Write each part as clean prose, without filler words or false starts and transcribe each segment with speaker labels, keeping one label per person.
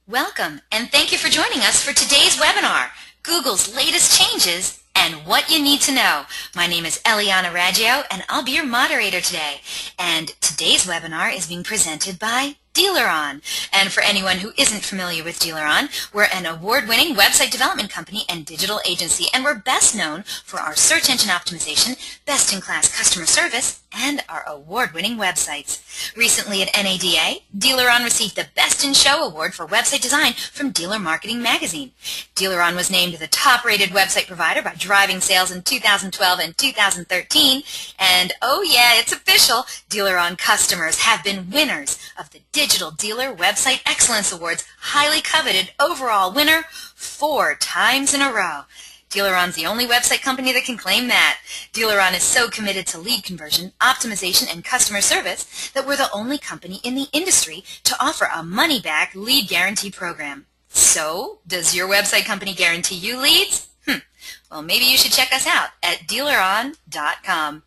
Speaker 1: Welcome, and thank you for joining us for today's webinar, Google's latest changes and what you need to know. My name is Eliana Raggio, and I'll be your moderator today. And today's webinar is being presented by DEALERUN. And for anyone who isn't familiar with DEALERUN, we're an award-winning website development company and digital agency, and we're best known for our search engine optimization, best-in-class customer service, and our award-winning websites. Recently at NADA, DEALERUN received the Best in Show Award for Website Design from Dealer Marketing Magazine. DEALERUN was named the top-rated website provider by Driving Sales in 2012 and 2013, and oh yeah, it's official, DEALERUN customers have been winners of the Digital Dealer Website Excellence Awards, highly coveted overall winner 4 times in a row. DEALERUN's the only website company that can claim that. DEALERUN is so committed to lead conversion, optimization, and customer service that we're the only company in the industry to offer a money-back lead guarantee program. So, does your website company guarantee you leads? Well, maybe you should check us out at dealerun.com.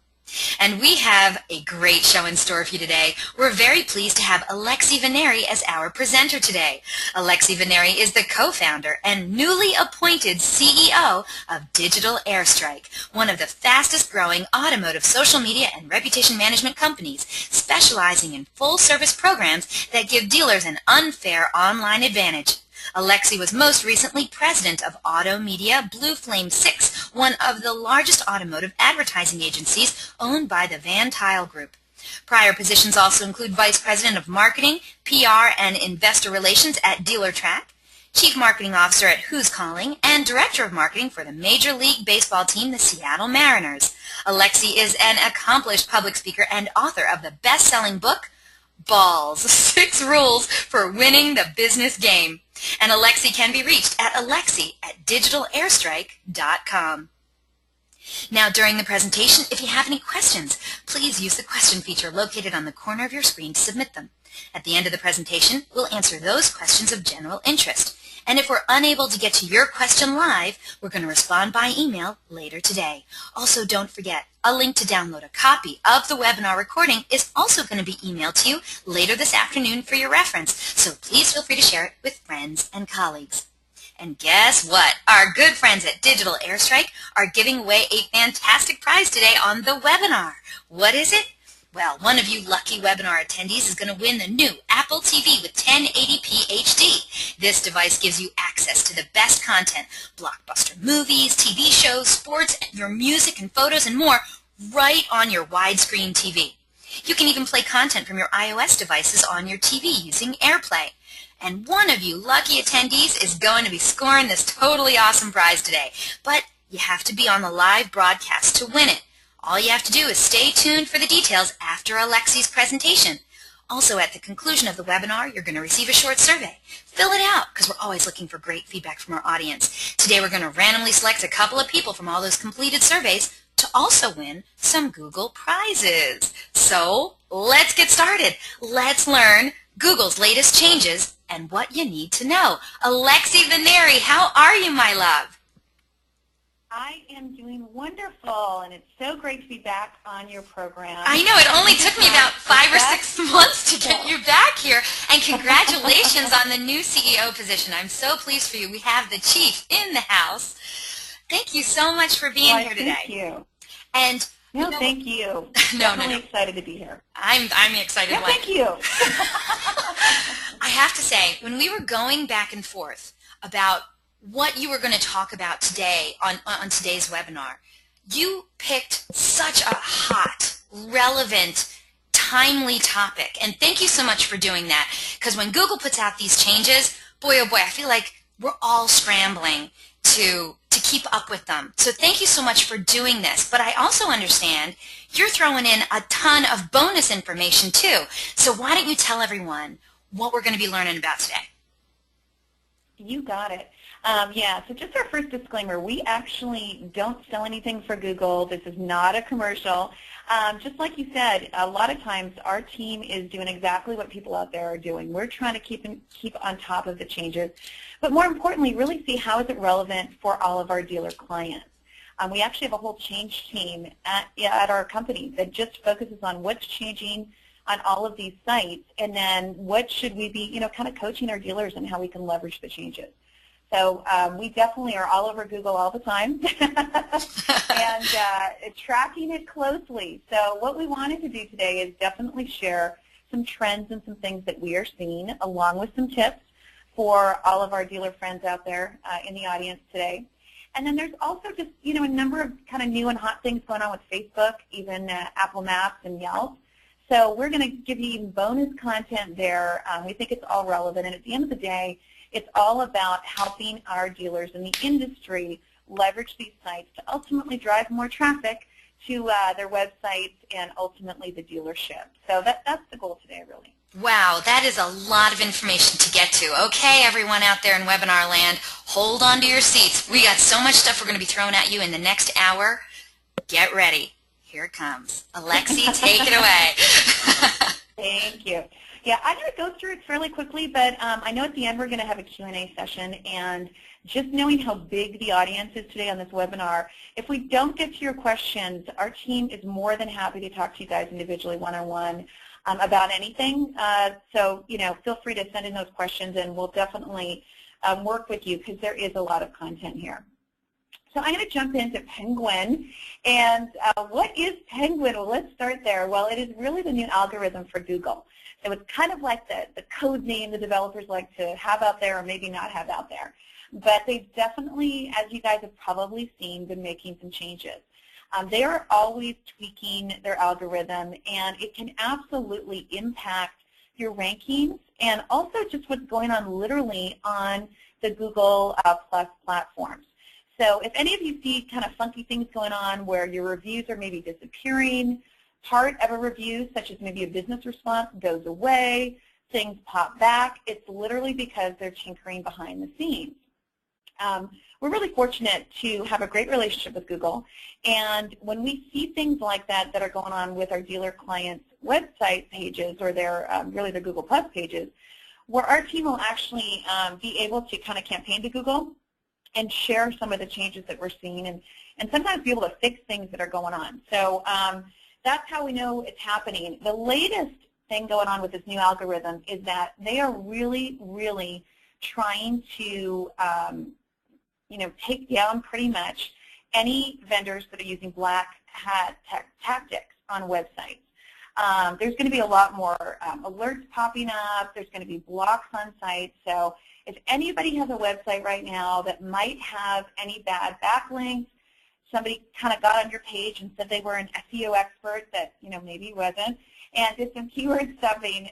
Speaker 1: And we have a great show in store for you today. We're very pleased to have Alexi Venneri as our presenter today. Alexi Venneri is the co-founder and newly appointed CEO of Digital Airstrike, one of the fastest growing automotive social media and reputation management companies, specializing in full-service programs that give dealers an unfair online advantage. Alexi was most recently president of Auto Media Blue Flame 6, one of the largest automotive advertising agencies owned by the Van Tile Group. Prior positions also include vice president of marketing, PR, and investor relations at DealerTrack, chief marketing officer at Who's Calling, and director of marketing for the Major League Baseball team, the Seattle Mariners. Alexi is an accomplished public speaker and author of the best-selling book, Balls, 6 Rules for Winning the Business Game. And Alexi can be reached at alexi@digitalairstrike.com. Now, during the presentation, if you have any questions, please use the question feature located on the corner of your screen to submit them. At the end of the presentation, we'll answer those questions of general interest. And if we're unable to get to your question live, we're going to respond by email later today. Also, don't forget, a link to download a copy of the webinar recording is also going to be emailed to you later this afternoon for your reference, so please feel free to share it with friends and colleagues. And guess what? Our good friends at Digital Airstrike are giving away a fantastic prize today on the webinar. What is it? Well, one of you lucky webinar attendees is going to win the new Apple TV with 1080p HD. This device gives you access to the best content, blockbuster movies, TV shows, sports, your music and photos, and more right on your widescreen TV. You can even play content from your iOS devices on your TV using AirPlay. And one of you lucky attendees is going to be scoring this totally awesome prize today. But you have to be on the live broadcast to win it. All you have to do is stay tuned for the details after Alexi's presentation. Also, at the conclusion of the webinar, you're going to receive a short survey. Fill it out, because we're always looking for great feedback from our audience. Today, we're going to randomly select a couple of people from all those completed surveys to also win some Google prizes. So, let's get started. Let's learn Google's latest changes and what you need to know. Alexi Venneri, how are you, my love?
Speaker 2: I am doing wonderful, and it's so great to be back on your program.
Speaker 1: I know, it only took me about 5 or 6 months to get you back here, and congratulations on the new CEO position. I'm so pleased for you. We have the chief in the house. Thank you so much for being here today.
Speaker 2: Thank you.
Speaker 1: And
Speaker 2: no, thank you.
Speaker 1: No.
Speaker 2: Excited to be here.
Speaker 1: I'm excited.
Speaker 2: Yeah, thank you.
Speaker 1: I have to say, when we were going back and forth about what you were going to talk about today on today's webinar, you picked such a hot, relevant, timely topic. And thank you so much for doing that, because when Google puts out these changes, boy, oh boy, I feel like we're all scrambling to keep up with them. So thank you so much for doing this. But I also understand you're throwing in a ton of bonus information too. So why don't you tell everyone what we're going to be learning about today?
Speaker 2: You got it. Yeah, so just our first disclaimer, we actually don't sell anything for Google. This is not a commercial. Just like you said, a lot of times our team is doing exactly what people out there are doing. We're trying to keep on top of the changes, but more importantly, really see how is it relevant for all of our dealer clients. We actually have a whole change team at our company that just focuses on what's changing on all of these sites, and then what should we be, kind of coaching our dealers and how we can leverage the changes. So we definitely are all over Google all the time and tracking it closely. So what we wanted to do today is definitely share some trends and some things that we are seeing, along with some tips for all of our dealer friends out there in the audience today. And then there's also just, a number of kind of new and hot things going on with Facebook, even Apple Maps and Yelp. So we're going to give you even bonus content there. We think it's all relevant, and at the end of the day, it's all about helping our dealers in the industry leverage these sites to ultimately drive more traffic to their websites and ultimately the dealership. So that's the goal today, really.
Speaker 1: Wow, that is a lot of information to get to. Okay, everyone out there in webinar land, hold on to your seats. We got so much stuff we're going to be throwing at you in the next hour. Get ready. Here it comes. Alexi, take it away.
Speaker 2: Thank you. Yeah, I'm going to go through it fairly quickly, but I know at the end we're going to have a Q&A session, and just knowing how big the audience is today on this webinar, if we don't get to your questions, our team is more than happy to talk to you guys individually one-on-one about anything. So, feel free to send in those questions, and we'll definitely work with you because there is a lot of content here. So I'm going to jump into Penguin. And what is Penguin? Well, let's start there. Well, it is really the new algorithm for Google. So it's kind of like the code name the developers like to have out there or maybe not have out there. But they've definitely, as you guys have probably seen, been making some changes. They are always tweaking their algorithm, and it can absolutely impact your rankings and also just what's going on literally on the Google Plus platforms. So if any of you see kind of funky things going on where your reviews are maybe disappearing, part of a review, such as maybe a business response, goes away, things pop back, it's literally because they're tinkering behind the scenes. We're really fortunate to have a great relationship with Google, and when we see things like that that are going on with our dealer clients' website pages or their really their Google Plus pages, where our team will actually be able to kind of campaign to Google and share some of the changes that we're seeing, and sometimes be able to fix things that are going on. So that's how we know it's happening. The latest thing going on with this new algorithm is that they are really, really trying to take down pretty much any vendors that are using black hat tactics on websites. There's going to be a lot more alerts popping up. There's going to be blocks on sites. So if anybody has a website right now that might have any bad backlinks, somebody kind of got on your page and said they were an SEO expert that maybe wasn't, and did some keyword stuffing,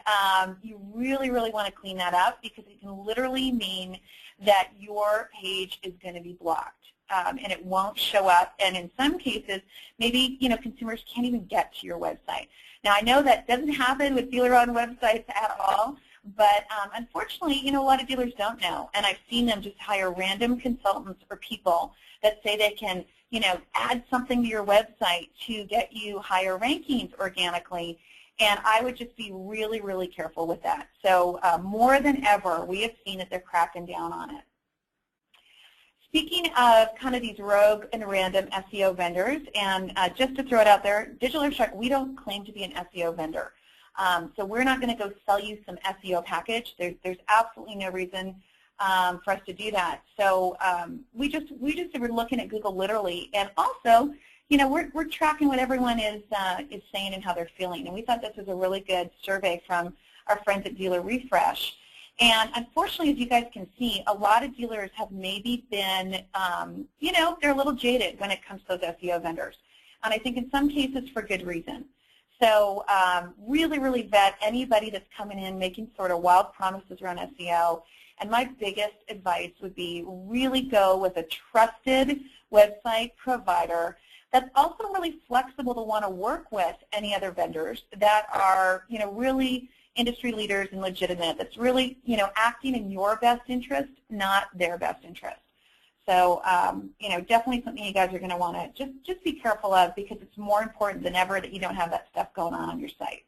Speaker 2: you really, really want to clean that up, because it can literally mean that your page is going to be blocked. And it won't show up, and in some cases, maybe consumers can't even get to your website. Now, I know that doesn't happen with dealer-owned websites at all, but unfortunately, a lot of dealers don't know, and I've seen them just hire random consultants or people that say they can, add something to your website to get you higher rankings organically, and I would just be really, really careful with that. So more than ever, we have seen that they're cracking down on it. Speaking of kind of these rogue and random SEO vendors, and just to throw it out there, Digital Shark, we don't claim to be an SEO vendor. So we're not going to go sell you some SEO package. There's absolutely no reason for us to do that. So we just were looking at Google literally, and also, we're tracking what everyone is saying and how they're feeling. And we thought this was a really good survey from our friends at Dealer Refresh. And unfortunately, as you guys can see, a lot of dealers have maybe been, they're a little jaded when it comes to those SEO vendors. And I think in some cases for good reason. So really, really vet anybody that's coming in making sort of wild promises around SEO. And my biggest advice would be really go with a trusted website provider that's also really flexible to want to work with any other vendors that are, really industry leaders and legitimate, that's really, acting in your best interest, not their best interest. So, definitely something you guys are going to want to just be careful of, because it's more important than ever that you don't have that stuff going on your site.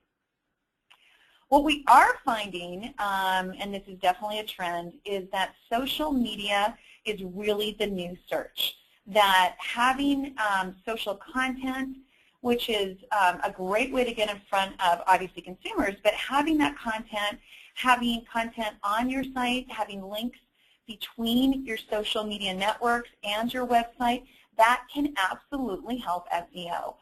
Speaker 2: What we are finding, and this is definitely a trend, is that social media is really the new search. That having social content which is a great way to get in front of, obviously, consumers, but having that content, having content on your site, having links between your social media networks and your website, that can absolutely help SEO.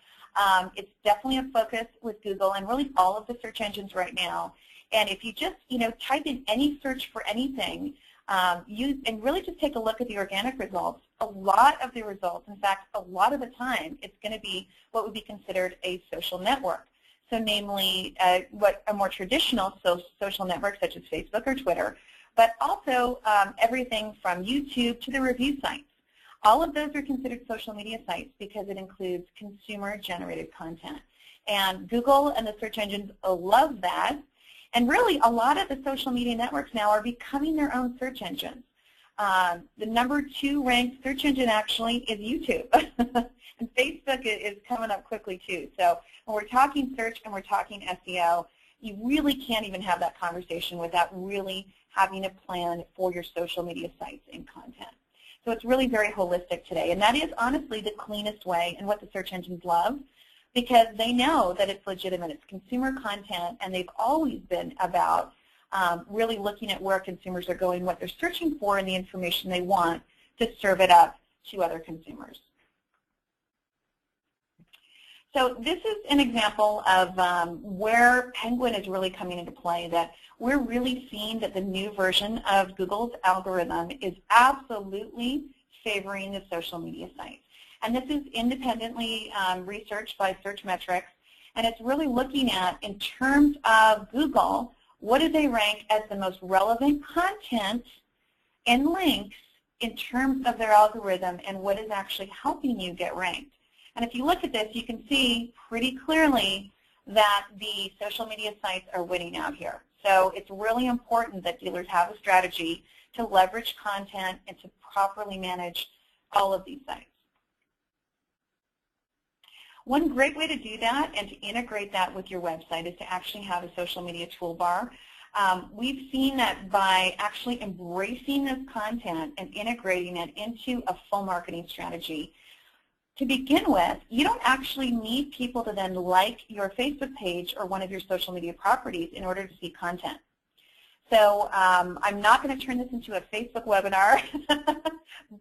Speaker 2: It's definitely a focus with Google and really all of the search engines right now. And if you just, type in any search for anything, and really just take a look at the organic results, a lot of the results, in fact, a lot of the time, it's going to be what would be considered a social network. So namely, what a more traditional social network such as Facebook or Twitter, but also everything from YouTube to the review sites. All of those are considered social media sites because it includes consumer-generated content. And Google and the search engines love that. And really, a lot of the social media networks now are becoming their own search engines. The number 2 ranked search engine actually is YouTube. And Facebook is coming up quickly too. So when we're talking search and we're talking SEO, you really can't even have that conversation without really having a plan for your social media sites and content. So it's really very holistic today. And that is honestly the cleanest way and what the search engines love, because they know that it's legitimate. It's consumer content, and they've always been about really looking at where consumers are going, what they're searching for, and the information they want to serve it up to other consumers. So this is an example of where Penguin is really coming into play, that we're really seeing that the new version of Google's algorithm is absolutely favoring the social media sites. And this is independently researched by Searchmetrics, and it's really looking at, in terms of Google, what do they rank as the most relevant content and links in terms of their algorithm, and what is actually helping you get ranked. And if you look at this, you can see pretty clearly that the social media sites are winning out here. So it's really important that dealers have a strategy to leverage content and to properly manage all of these sites. One great way to do that and to integrate that with your website is to actually have a social media toolbar. We've seen that by actually embracing this content and integrating it into a full marketing strategy. To begin with, you don't actually need people to then like your Facebook page or one of your social media properties in order to see content. So I'm not going to turn this into a Facebook webinar,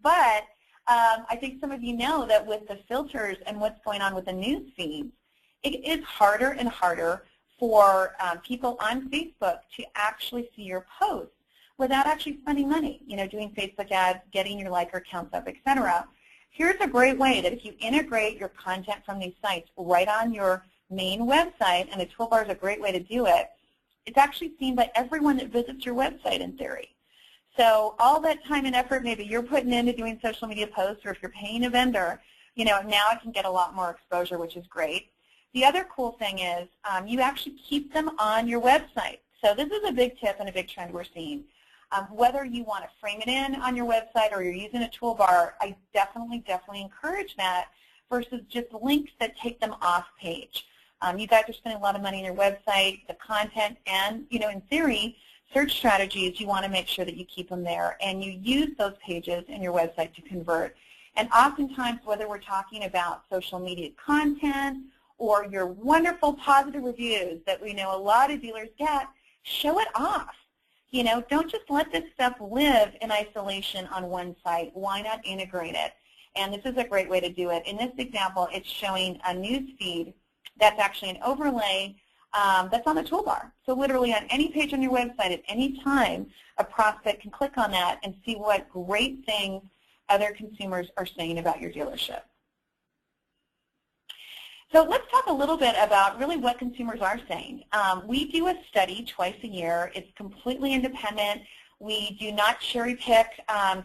Speaker 2: but I think some of you know that with the filters and what's going on with the news feeds, it is harder and harder for people on Facebook to actually see your posts without actually spending money, doing Facebook ads, getting your liker counts up, etc. Here's a great way that if you integrate your content from these sites right on your main website, and the toolbar is a great way to do it, it's actually seen by everyone that visits your website in theory. So all that time and effort maybe you're putting into doing social media posts, or if you're paying a vendor, now it can get a lot more exposure, which is great. The other cool thing is you actually keep them on your website. So this is a big tip and a big trend we're seeing. Whether you want to frame it in on your website or you're using a toolbar, I definitely encourage that versus just links that take them off page. You guys are spending a lot of money on your website, the content, and in theory, search strategies, you want to make sure that you keep them there and you use those pages in your website to convert. And oftentimes, whether we're talking about social media content or your wonderful positive reviews that we know a lot of dealers get, show it off. Don't just let this stuff live in isolation on one site. Why not integrate it? And this is a great way to do it. In this example, it's showing a news feed that's actually an overlay that's on the toolbar. So literally on any page on your website at any time, a prospect can click on that and see what great things other consumers are saying about your dealership. So let's talk a little bit about really what consumers are saying. We do a study twice a year. It's completely independent. We do not cherry pick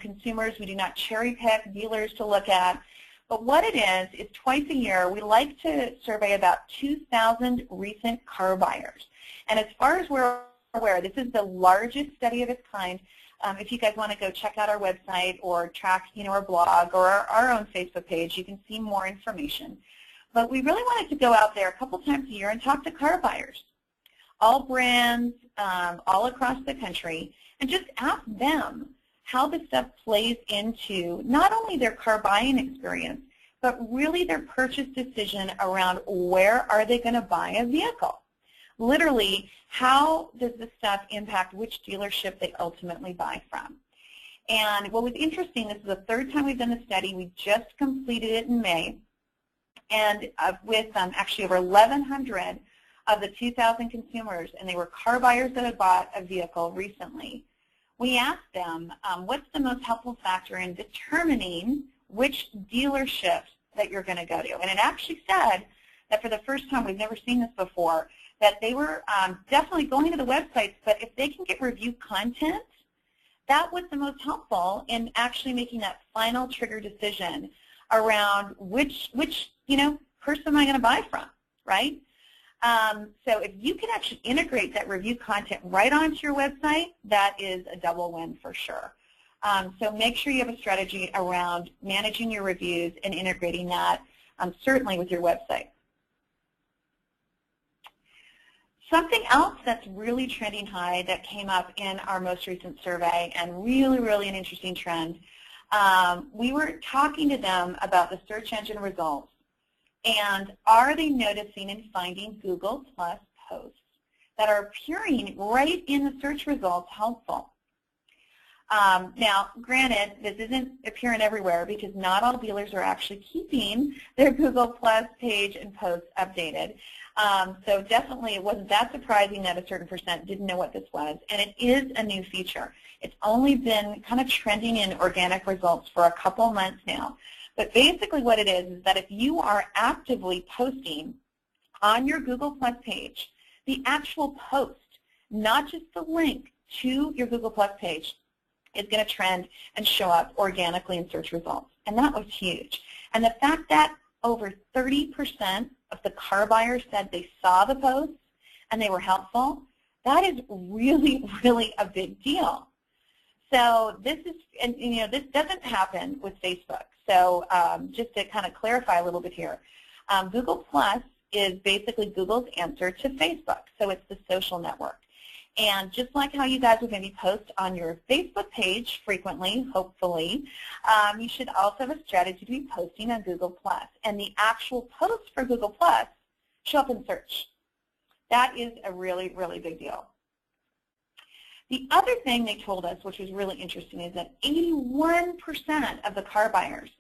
Speaker 2: consumers. We do not cherry pick dealers to look at. But what it is twice a year, we like to survey about 2,000 recent car buyers. And as far as we're aware, this is the largest study of its kind. If you guys want to go check out our website or track our blog or our own Facebook page, you can see more information. But we really wanted to go out there a couple times a year and talk to car buyers, all brands, all across the country, and just ask them how this stuff plays into not only their car buying experience, but really their purchase decision around where are they going to buy a vehicle. Literally, how does this stuff impact which dealership they ultimately buy from? And what was interesting, this is the third time we've done the study. We just completed it in May. And with actually over 1,100 of the 2,000 consumers, and they were car buyers that had bought a vehicle recently, we asked them, what's the most helpful factor in determining which dealership that you're going to go to? And it actually said that for the first time, we've never seen this before, that they were definitely going to the websites, but if they can get review content, that was the most helpful in actually making that final trigger decision around which person am I going to buy from, right? So if you can actually integrate that review content right onto your website, that is a double win for sure. So make sure you have a strategy around managing your reviews and integrating that certainly with your website. Something else that's really trending high that came up in our most recent survey, and really an interesting trend, we were talking to them about the search engine results, and are they noticing and finding Google Plus posts that are appearing right in the search results helpful? Now, granted, this isn't appearing everywhere because not all dealers are actually keeping their Google Plus page and posts updated. So definitely it wasn't that surprising that a certain percent didn't know what this was, and it is a new feature. It's only been kind of trending in organic results for a couple months now. But basically what it is that if you are actively posting on your Google Plus page, the actual post, not just the link to your Google Plus page, is going to trend and show up organically in search results. And that was huge. And the fact that over 30% of the car buyers said they saw the posts and they were helpful, that is really a big deal. So this is, and this doesn't happen with Facebook. So just to kind of clarify a little bit here, Google Plus is basically Google's answer to Facebook. So it's the social network. And just like how you guys would maybe post on your Facebook page frequently, hopefully, you should also have a strategy to be posting on Google Plus. And the actual posts for Google Plus show up in search. That is a really big deal. The other thing they told us, which was really interesting, is that 81% of the car buyers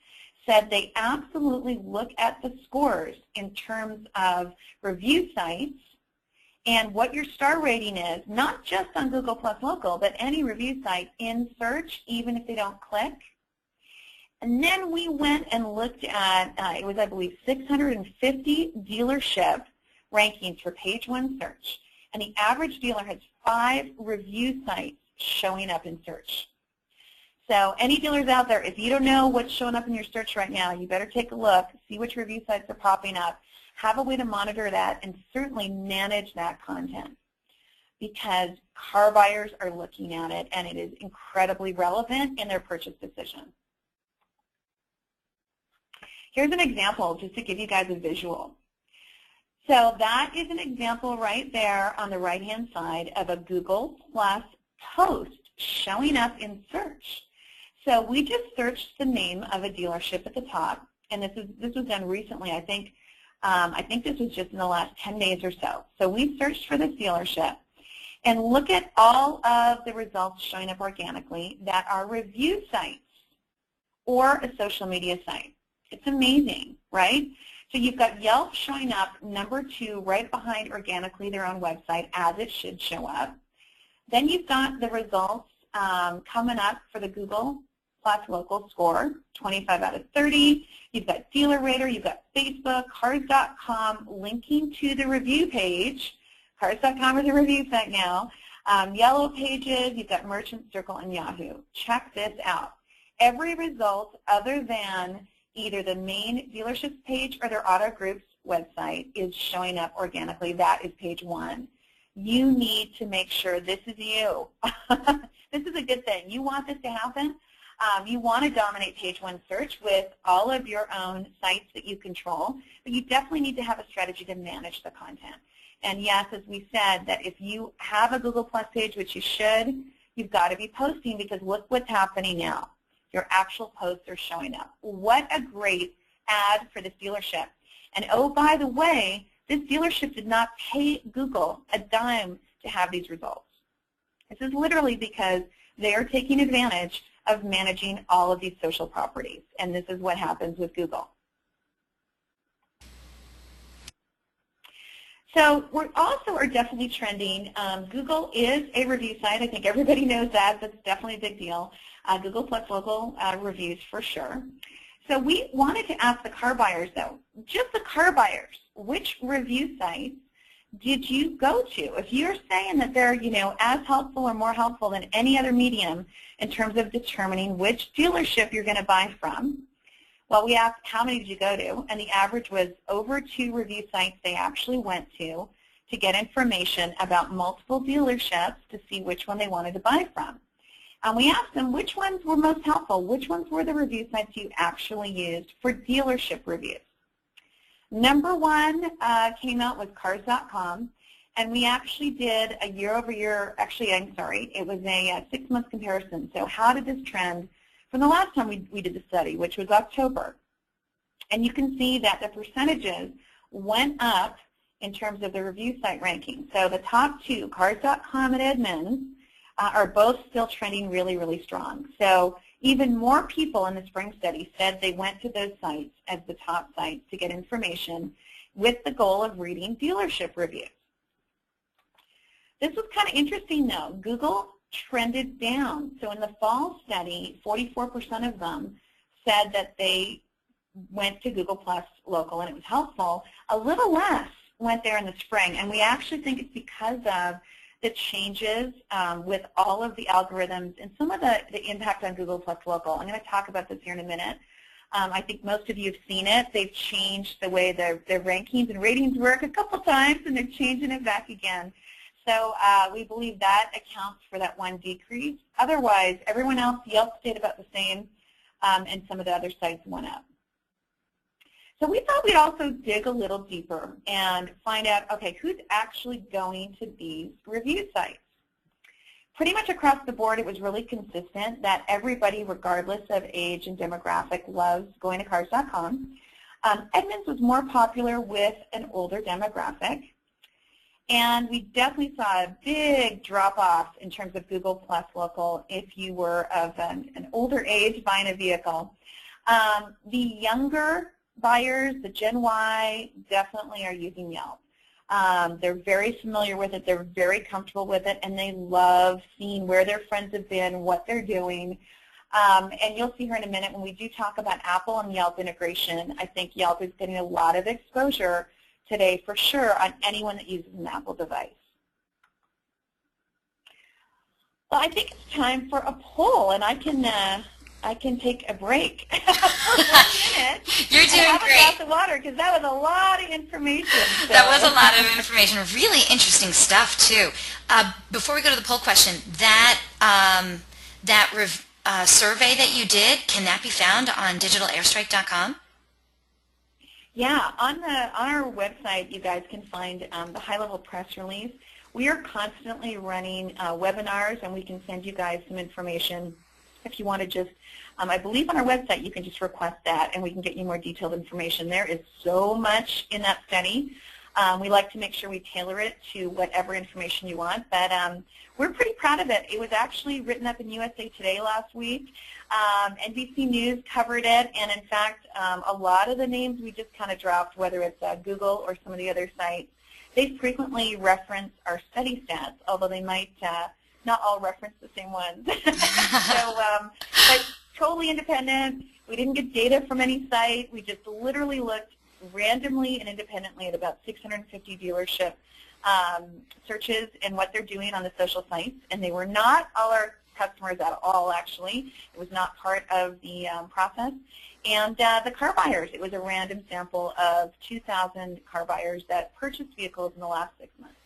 Speaker 2: said they absolutely look at the scores in terms of review sites and what your star rating is, not just on Google Plus Local, but any review site in search, even if they don't click. And then we went and looked at, it was, I believe, 650 dealership rankings for page one search. And the average dealer has 5 review sites showing up in search. So any dealers out there, if you don't know what's showing up in your search right now, you better take a look, see which review sites are popping up, have a way to monitor that, and certainly manage that content, because car buyers are looking at it and it is incredibly relevant in their purchase decision. Here's an example just to give you guys a visual. So that is an example right there on the right-hand side of a Google Plus post showing up in search. So we just searched the name of a dealership at the top, and this was done recently. I think this was just in the last 10 days or so. So we searched for this dealership, and look at all of the results showing up organically that are review sites or a social media site. It's amazing, right? So you've got Yelp showing up number 2 right behind organically their own website, as it should show up. Then you've got the results coming up for the Google Plus Local score, 25 out of 30. You've got DealerRater, you've got Facebook, Cars.com linking to the review page. Cars.com is a review site now. Yellow Pages, you've got Merchant Circle and Yahoo. Check this out. Every result other than either the main dealership's page or their auto group's website is showing up organically. That is page 1. You need to make sure this is you. This is a good thing. You want this to happen. You want to dominate page 1 search with all of your own sites that you control, but you definitely need to have a strategy to manage the content. And yes, as we said, that if you have a Google Plus page, which you should, you've got to be posting, because look what's happening now. Your actual posts are showing up. What a great ad for this dealership. And oh, by the way, this dealership did not pay Google a dime to have these results. This is literally because they are taking advantage of managing all of these social properties, and this is what happens with Google. So we also are definitely trending. Google is a review site. I think everybody knows that. That's definitely a big deal. Google plus local reviews for sure. So we wanted to ask the car buyers, though, just the car buyers, which review sites did you go to? If you're saying that they're, as helpful or more helpful than any other medium in terms of determining which dealership you're going to buy from, well, we asked how many did you go to, and the average was over 2 review sites they actually went to get information about multiple dealerships to see which one they wanted to buy from. And we asked them which ones were most helpful, which ones were the review sites you actually used for dealership reviews. Number 1 came out with cars.com, and we actually did a year-over-year, it was a 6-month comparison. So how did this trend from the last time we did the study, which was October? And you can see that the percentages went up in terms of the review site ranking. So the top 2, cars.com and Edmunds, are both still trending really, really strong. So even more people in the spring study said they went to those sites as the top sites to get information with the goal of reading dealership reviews. This was kind of interesting, though. Google trended down. So in the fall study, 44% of them said that they went to Google Plus Local and it was helpful. A little less went there in the spring, and we actually think it's because of the changes with all of the algorithms and some of the impact on Google Plus Local. I'm going to talk about this here in a minute. I think most of you have seen it. They've changed the way their rankings and ratings work a couple times, and they're changing it back again. So we believe that accounts for that one decrease. Otherwise, everyone else, Yelp stayed about the same, and some of the other sites went up. So we thought we'd also dig a little deeper and find out, okay, who's actually going to these review sites? Pretty much across the board, it was really consistent that everybody, regardless of age and demographic, loves going to cars.com. Edmunds was more popular with an older demographic. And we definitely saw a big drop-off in terms of Google Plus Local if you were of an older age buying a vehicle. The younger buyers, the Gen Y, definitely are using Yelp. They're very familiar with it, they're very comfortable with it, and they love seeing where their friends have been, what they're doing. And you'll see here in a minute when we do talk about Apple and Yelp integration, I think Yelp is getting a lot of exposure today for sure on anyone that uses an Apple device. Well, I think it's time for a poll, and I can take a break for 1 minute.
Speaker 1: You're doing
Speaker 2: have
Speaker 1: great.
Speaker 2: A glass of water, because that was a lot of information. So.
Speaker 1: That was a lot of information. Really interesting stuff too. Before we go to the poll question, that survey that you did, can that be found on digitalairstrike.com?
Speaker 2: Yeah, on our website, you guys can find the high-level press release. We are constantly running webinars, and we can send you guys some information if you want to just, I believe on our website you can just request that, and we can get you more detailed information. There is so much in that study. We like to make sure we tailor it to whatever information you want, but we're pretty proud of it. It was actually written up in USA Today last week. NBC News covered it, and in fact, a lot of the names we just kind of dropped, whether it's Google or some of the other sites, they frequently reference our study stats, although they might not all reference the same ones. But totally independent. We didn't get data from any site. We just literally looked randomly and independently at about 650 dealership searches and what they're doing on the social sites, and they were not all our customers at all, actually. It was not part of the process. And the car buyers, it was a random sample of 2,000 car buyers that purchased vehicles in the last 6 months.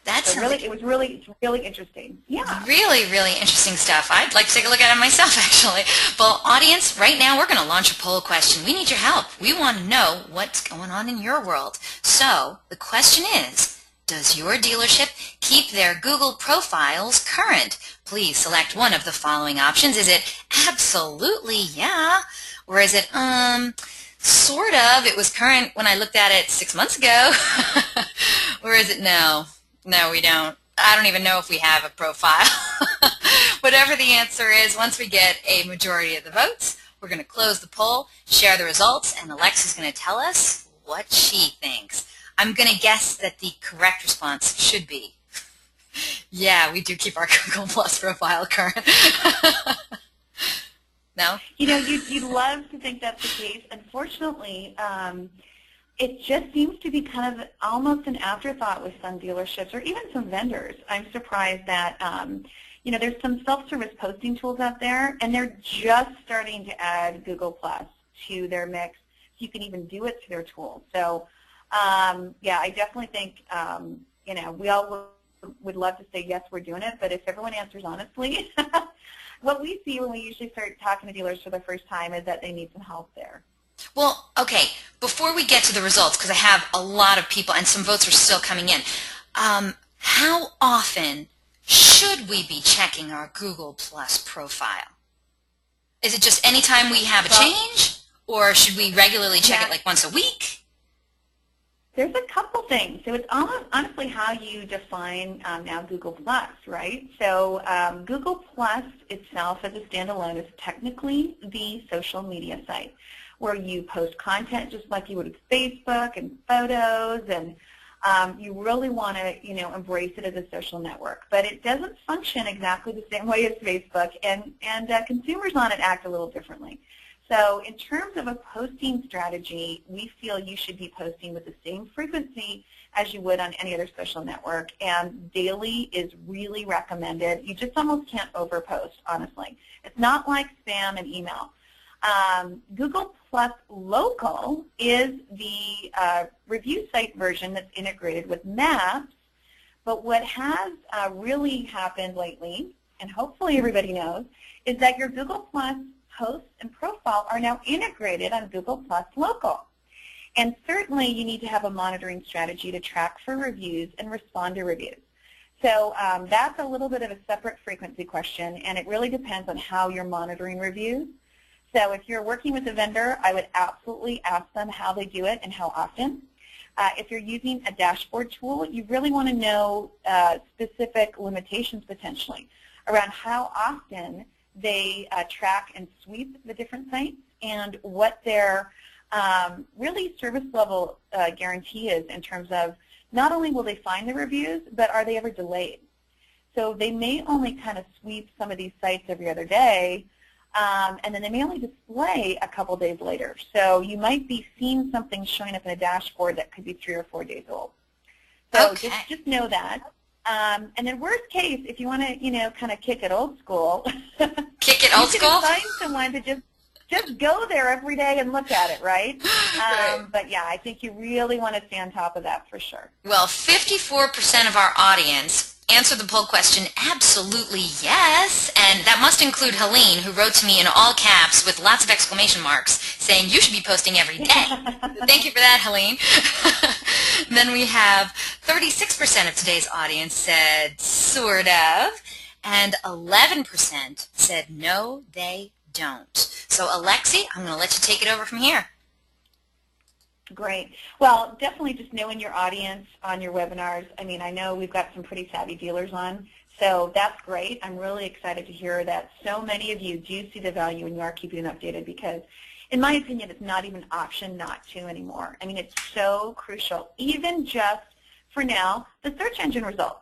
Speaker 1: That's
Speaker 2: so really, it was really interesting. Yeah.
Speaker 1: Really, really interesting stuff. I'd like to take a look at it myself, actually. Well, audience, right now we're going to launch a poll question. We need your help. We want to know what's going on in your world. So the question is, does your dealership keep their Google profiles current? Please select one of the following options. Is it absolutely yeah? Or is it Sort of. It was current when I looked at it 6 months ago. Or is it now? No, we don't. I don't even know if we have a profile. Whatever the answer is, once we get a majority of the votes, we're going to close the poll, share the results, and Alexi's going to tell us what she thinks. I'm going to guess that the correct response should be, yeah, we do keep our Google Plus profile current. No?
Speaker 2: You know, you'd love to think that's the case. Unfortunately, it just seems to be kind of almost an afterthought with some dealerships or even some vendors. I'm surprised that, you know, there's some self-service posting tools out there, and they're just starting to add Google Plus to their mix. You can even do it to their tools. So, yeah, I definitely think, you know, we all would love to say, yes, we're doing it, but if everyone answers honestly, what we see when we usually start talking to dealers for the first time is that they need some help there.
Speaker 1: Well, okay, before we get to the results, because I have a lot of people and some votes are still coming in, how often should we be checking our Google Plus profile? Is it just any time we have a change, or should we regularly check it like once a week?
Speaker 2: There's a couple things. So it's honestly how you define now Google Plus, right? So Google Plus itself as a standalone is technically the social media site where you post content just like you would with Facebook and photos, and you really want to, you know, embrace it as a social network. But it doesn't function exactly the same way as Facebook, and consumers on it act a little differently. So in terms of a posting strategy, we feel you should be posting with the same frequency as you would on any other social network, and daily is really recommended. You just almost can't overpost, honestly. It's not like spam and email. Google Plus Local is the review site version that's integrated with Maps, but what has really happened lately, and hopefully everybody knows, is that your Google Plus posts and profile are now integrated on Google Plus Local. And certainly you need to have a monitoring strategy to track for reviews and respond to reviews. So that's a little bit of a separate frequency question, and it really depends on how you're monitoring reviews. So if you're working with a vendor, I would absolutely ask them how they do it and how often. If you're using a dashboard tool, you really want to know specific limitations potentially around how often they track and sweep the different sites and what their really service level guarantee is in terms of not only will they find the reviews, but are they ever delayed? So they may only kind of sweep some of these sites every other day, and then they may only display a couple days later. So you might be seeing something showing up in a dashboard that could be 3 or 4 days old. So just know that. And then worst case, if you want to, you know, kind of kick it old school,
Speaker 1: kick it old school?
Speaker 2: You can find someone to just go there every day and look at it, right? But yeah, I think you really want to stay on top of that for sure.
Speaker 1: Well, 54% of our audience answered the poll question, absolutely yes, and that must include Helene, who wrote to me in all caps with lots of exclamation marks saying you should be posting every day. So thank you for that, Helene. Then we have 36% of today's audience said sort of, and 11% said no, they don't. So Alexi, I'm going to let you take it over from here.
Speaker 2: Great. Well, definitely just knowing your audience on your webinars. I mean, I know we've got some pretty savvy dealers on, so that's great. I'm really excited to hear that so many of you do see the value and you are keeping them updated because, in my opinion, it's not even an option not to anymore. I mean, it's so crucial, even just for now, the search engine results.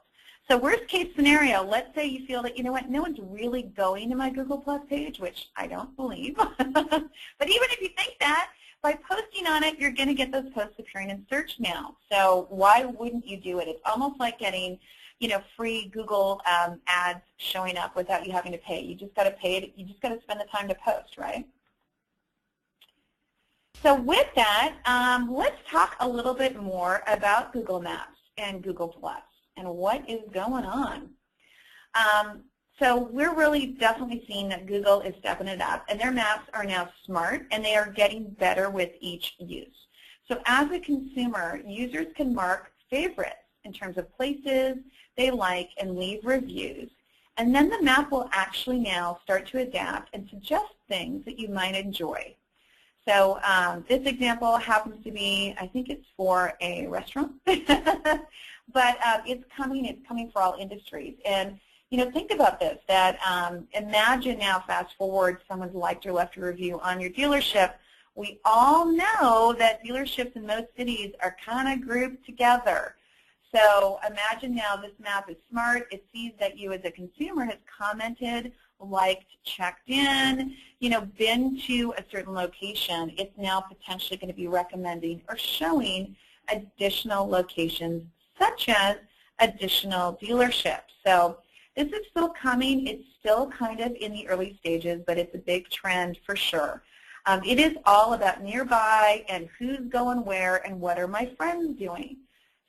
Speaker 2: So worst case scenario, let's say you feel that, you know what, no one's really going to my Google Plus page, which I don't believe. But even if you think that, by posting on it, you're going to get those posts appearing in search now. So why wouldn't you do it? It's almost like getting, you know, free Google ads showing up without you having to pay. You just got to pay it. You just got to spend the time to post, right? So with that, let's talk a little bit more about Google Maps and Google Plus and what is going on. So we're really definitely seeing that Google is stepping it up, and their maps are now smart, and they are getting better with each use. So as a consumer, users can mark favorites in terms of places they like and leave reviews, and then the map will actually now start to adapt and suggest things that you might enjoy. So this example happens to be, I think it's for a restaurant, but it's coming for all industries. And think about this, that imagine now, fast forward, someone's liked or left a review on your dealership. We all know that dealerships in most cities are kind of grouped together. So imagine now this map is smart. It sees that you as a consumer has commented, liked, checked in, been to a certain location. It's now potentially going to be recommending or showing additional locations, such as additional dealerships. So this is still coming. It's still kind of in the early stages, but it's a big trend for sure. It is all about nearby and who's going where and what are my friends doing.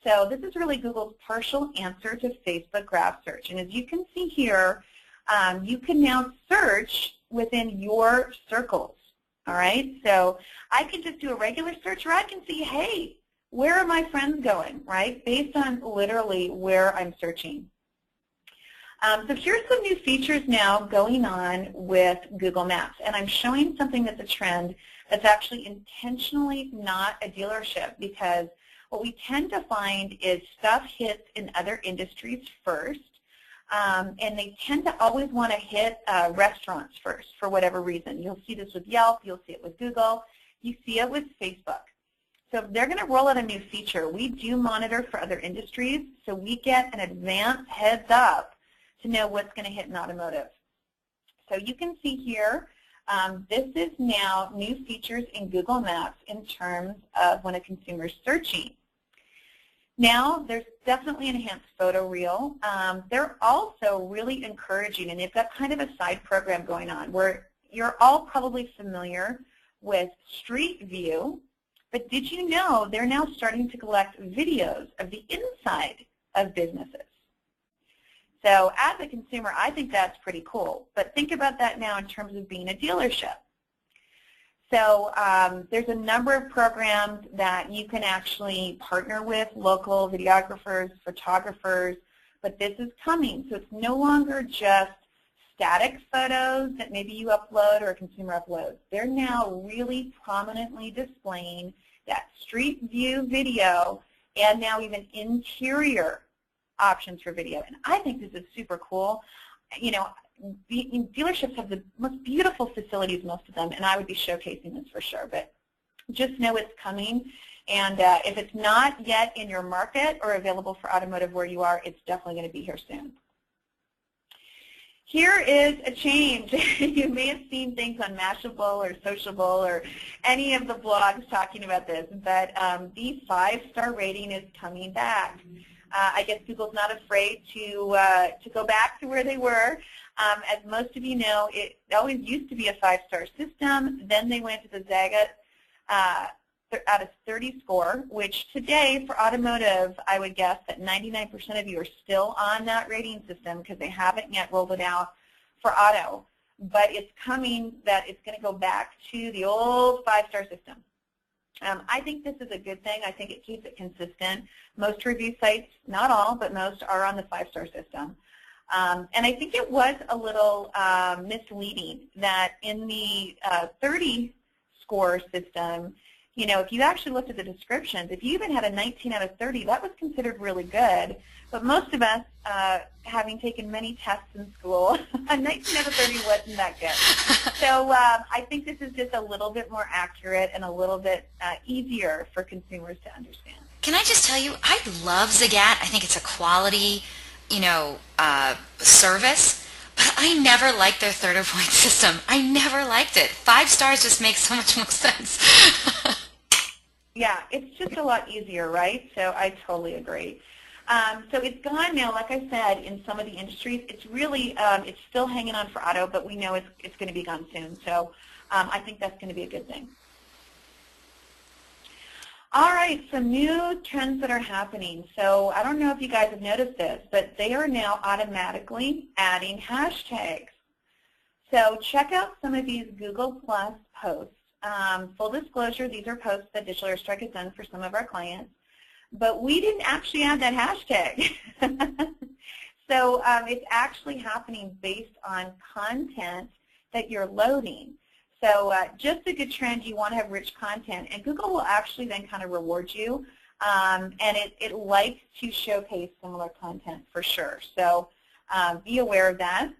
Speaker 2: So this is really Google's partial answer to Facebook graph search. And as you can see here, you can now search within your circles. All right? So I can just do a regular search, or I can see, hey, where are my friends going, right, based on literally where I'm searching. So here's some new features now going on with Google Maps. And I'm showing something that's a trend that's actually intentionally not a dealership, because what we tend to find is stuff hits in other industries first, and they tend to always want to hit restaurants first for whatever reason. You'll see this with Yelp. You'll see it with Google. You see it with Facebook. So if they're going to roll out a new feature, we do monitor for other industries, so we get an advance heads up to know what's going to hit in automotive. So you can see here, this is now new features in Google Maps in terms of when a consumer is searching. Now, there's definitely an enhanced photo reel. They're also really encouraging, and they've got kind of a side program going on where you're all probably familiar with Street View, but did you know they're now starting to collect videos of the inside of businesses? So as a consumer, I think that's pretty cool. But think about that now in terms of being a dealership. So there's a number of programs that you can actually partner with, local videographers, photographers, but this is coming. So it's no longer just static photos that maybe you upload or a consumer uploads. They're now really prominently displaying that street view video and now even interior options for video. And I think this is super cool. Dealerships have the most beautiful facilities, most of them, and I would be showcasing this for sure. But just know it's coming. And if it's not yet in your market or available for automotive where you are, it's definitely going to be here soon. Here is a change. You may have seen things on Mashable or Sociable or any of the blogs talking about this, but the 5-star rating is coming back. I guess Google's not afraid to go back to where they were. As most of you know, it always used to be a 5-star system. Then they went to the Zagat out of 30 score, which today for automotive, I would guess that 99% of you are still on that rating system because they haven't yet rolled it out for auto. But it's coming that it's going to go back to the old 5-star system. I think this is a good thing. I think it keeps it consistent. Most review sites, not all, but most are on the 5-star system. And I think it was a little misleading that in the 30 score system, if you actually looked at the descriptions, if you even had a 19 out of 30, that was considered really good. But most of us, having taken many tests in school, a 19 out of 30 wasn't that good. So I think this is just a little bit more accurate and a little bit easier for consumers to understand.
Speaker 1: Can I just tell you, I love Zagat. I think it's a quality, service. But I never liked their 30-point system. I never liked it. 5 stars just makes so much more sense.
Speaker 2: Yeah, it's just a lot easier, right? So I totally agree. So it's gone now, like I said, in some of the industries. It's really, it's still hanging on for auto, but we know it's going to be gone soon. So I think that's going to be a good thing. All right, some new trends that are happening. So I don't know if you guys have noticed this, but they are now automatically adding hashtags. So check out some of these Google Plus posts. Full disclosure, these are posts that Digital Airstrike has done for some of our clients. But we didn't actually add that hashtag. So it's actually happening based on content that you're loading. So just a good trend, you want to have rich content, and Google will actually then kind of reward you, and it likes to showcase similar content for sure. So be aware of that.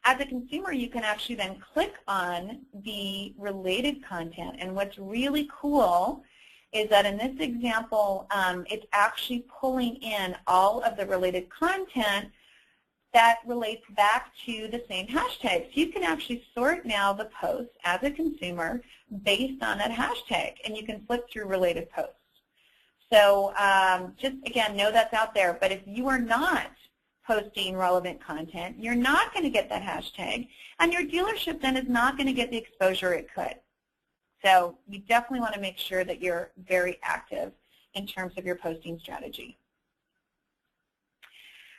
Speaker 2: As a consumer, you can actually then click on the related content, and what's really cool is that in this example, it's actually pulling in all of the related content that relates back to the same hashtag. So you can actually sort now the posts as a consumer based on that hashtag, and you can flip through related posts. So just, again, know that's out there. But if you are not posting relevant content, you're not going to get that hashtag, and your dealership then is not going to get the exposure it could. So you definitely want to make sure that you're very active in terms of your posting strategy.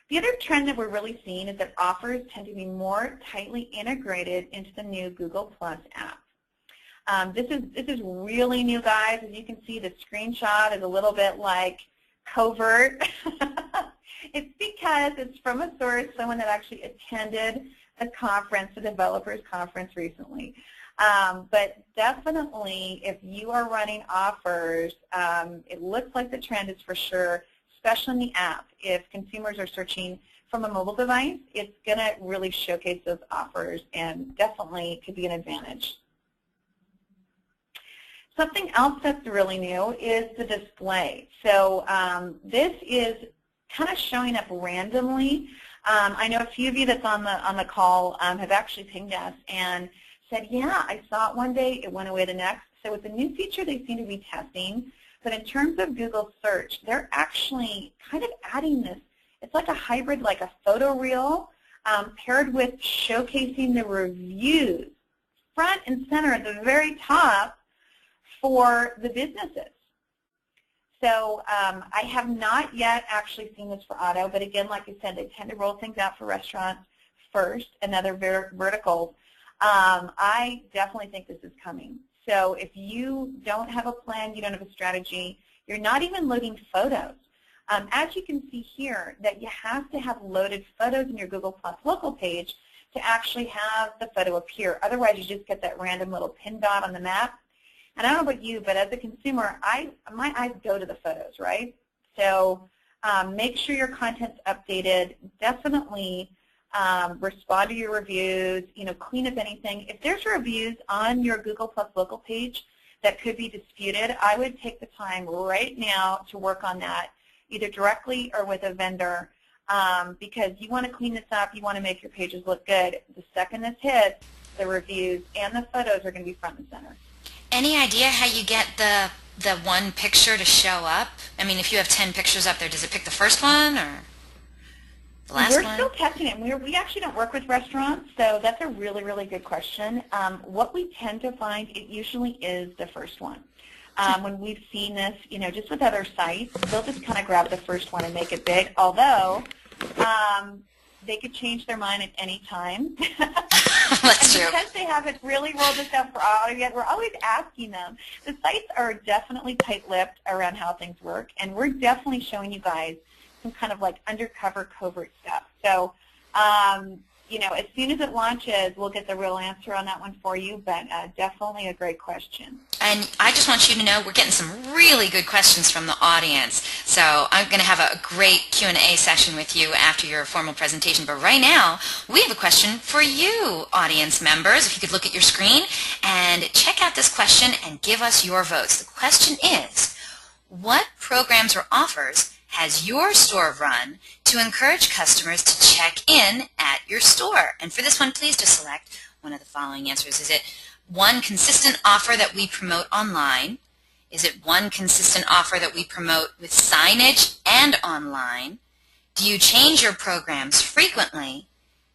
Speaker 2: The other trend that we're really seeing is that offers tend to be more tightly integrated into the new Google Plus app. This is really new, guys. As you can see, the screenshot is a little bit like covert. It's because it's from a source, someone that actually attended a conference, a developers conference recently. But definitely, if you are running offers, it looks like the trend is for sure, especially in the app. If consumers are searching from a mobile device, it's going to really showcase those offers, and definitely could be an advantage. Something else that's really new is the display. So this is kind of showing up randomly. I know a few of you that's on the call have actually pinged us and said, yeah, I saw it one day, it went away the next. So it's a new feature they seem to be testing. But in terms of Google search, they're actually kind of adding this. It's like a hybrid, like a photo reel, paired with showcasing the reviews front and center at the very top for the businesses. So I have not yet actually seen this for auto, but again, like I said, they tend to roll things out for restaurants first and other verticals. I definitely think this is coming. So if you don't have a plan, you don't have a strategy, you're not even loading photos. As you can see here, that you have to have loaded photos in your Google Plus local page to actually have the photo appear. Otherwise, you just get that random little pin dot on the map. And I don't know about you, but as a consumer, my eyes go to the photos, right? So make sure your content's updated. Definitely respond to your reviews, clean up anything. If there's reviews on your Google Plus local page that could be disputed, I would take the time right now to work on that, either directly or with a vendor, because you want to clean this up, you want to make your pages look good. The second this hits, the reviews and the photos are going to be front and center.
Speaker 1: Any idea how you get the one picture to show up? I mean, if you have 10 pictures up there, does it pick the first one or the last one?
Speaker 2: We're still testing it. We actually don't work with restaurants, so that's a really, really good question. What we tend to find, it usually is the first one. When we've seen this, just with other sites, they'll just kind of grab the first one and make it big, although they could change their mind at any time.
Speaker 1: That's true.
Speaker 2: Because they haven't really rolled this out for auto yet, we're always asking them. The sites are definitely tight-lipped around how things work, and we're definitely showing you guys some kind of like undercover covert stuff. So, as soon as it launches, we'll get the real answer on that one for you, but definitely a great question.
Speaker 1: And I just want you to know we're getting some really good questions from the audience. So I'm going to have a great Q&A session with you after your formal presentation. But right now, we have a question for you, audience members. If you could look at your screen and check out this question and give us your votes. The question is, what programs or offers has your store run to encourage customers to check in at your store? And for this one, please just select one of the following answers. Is it one consistent offer that we promote online? Is it one consistent offer that we promote with signage and online? Do you change your programs frequently?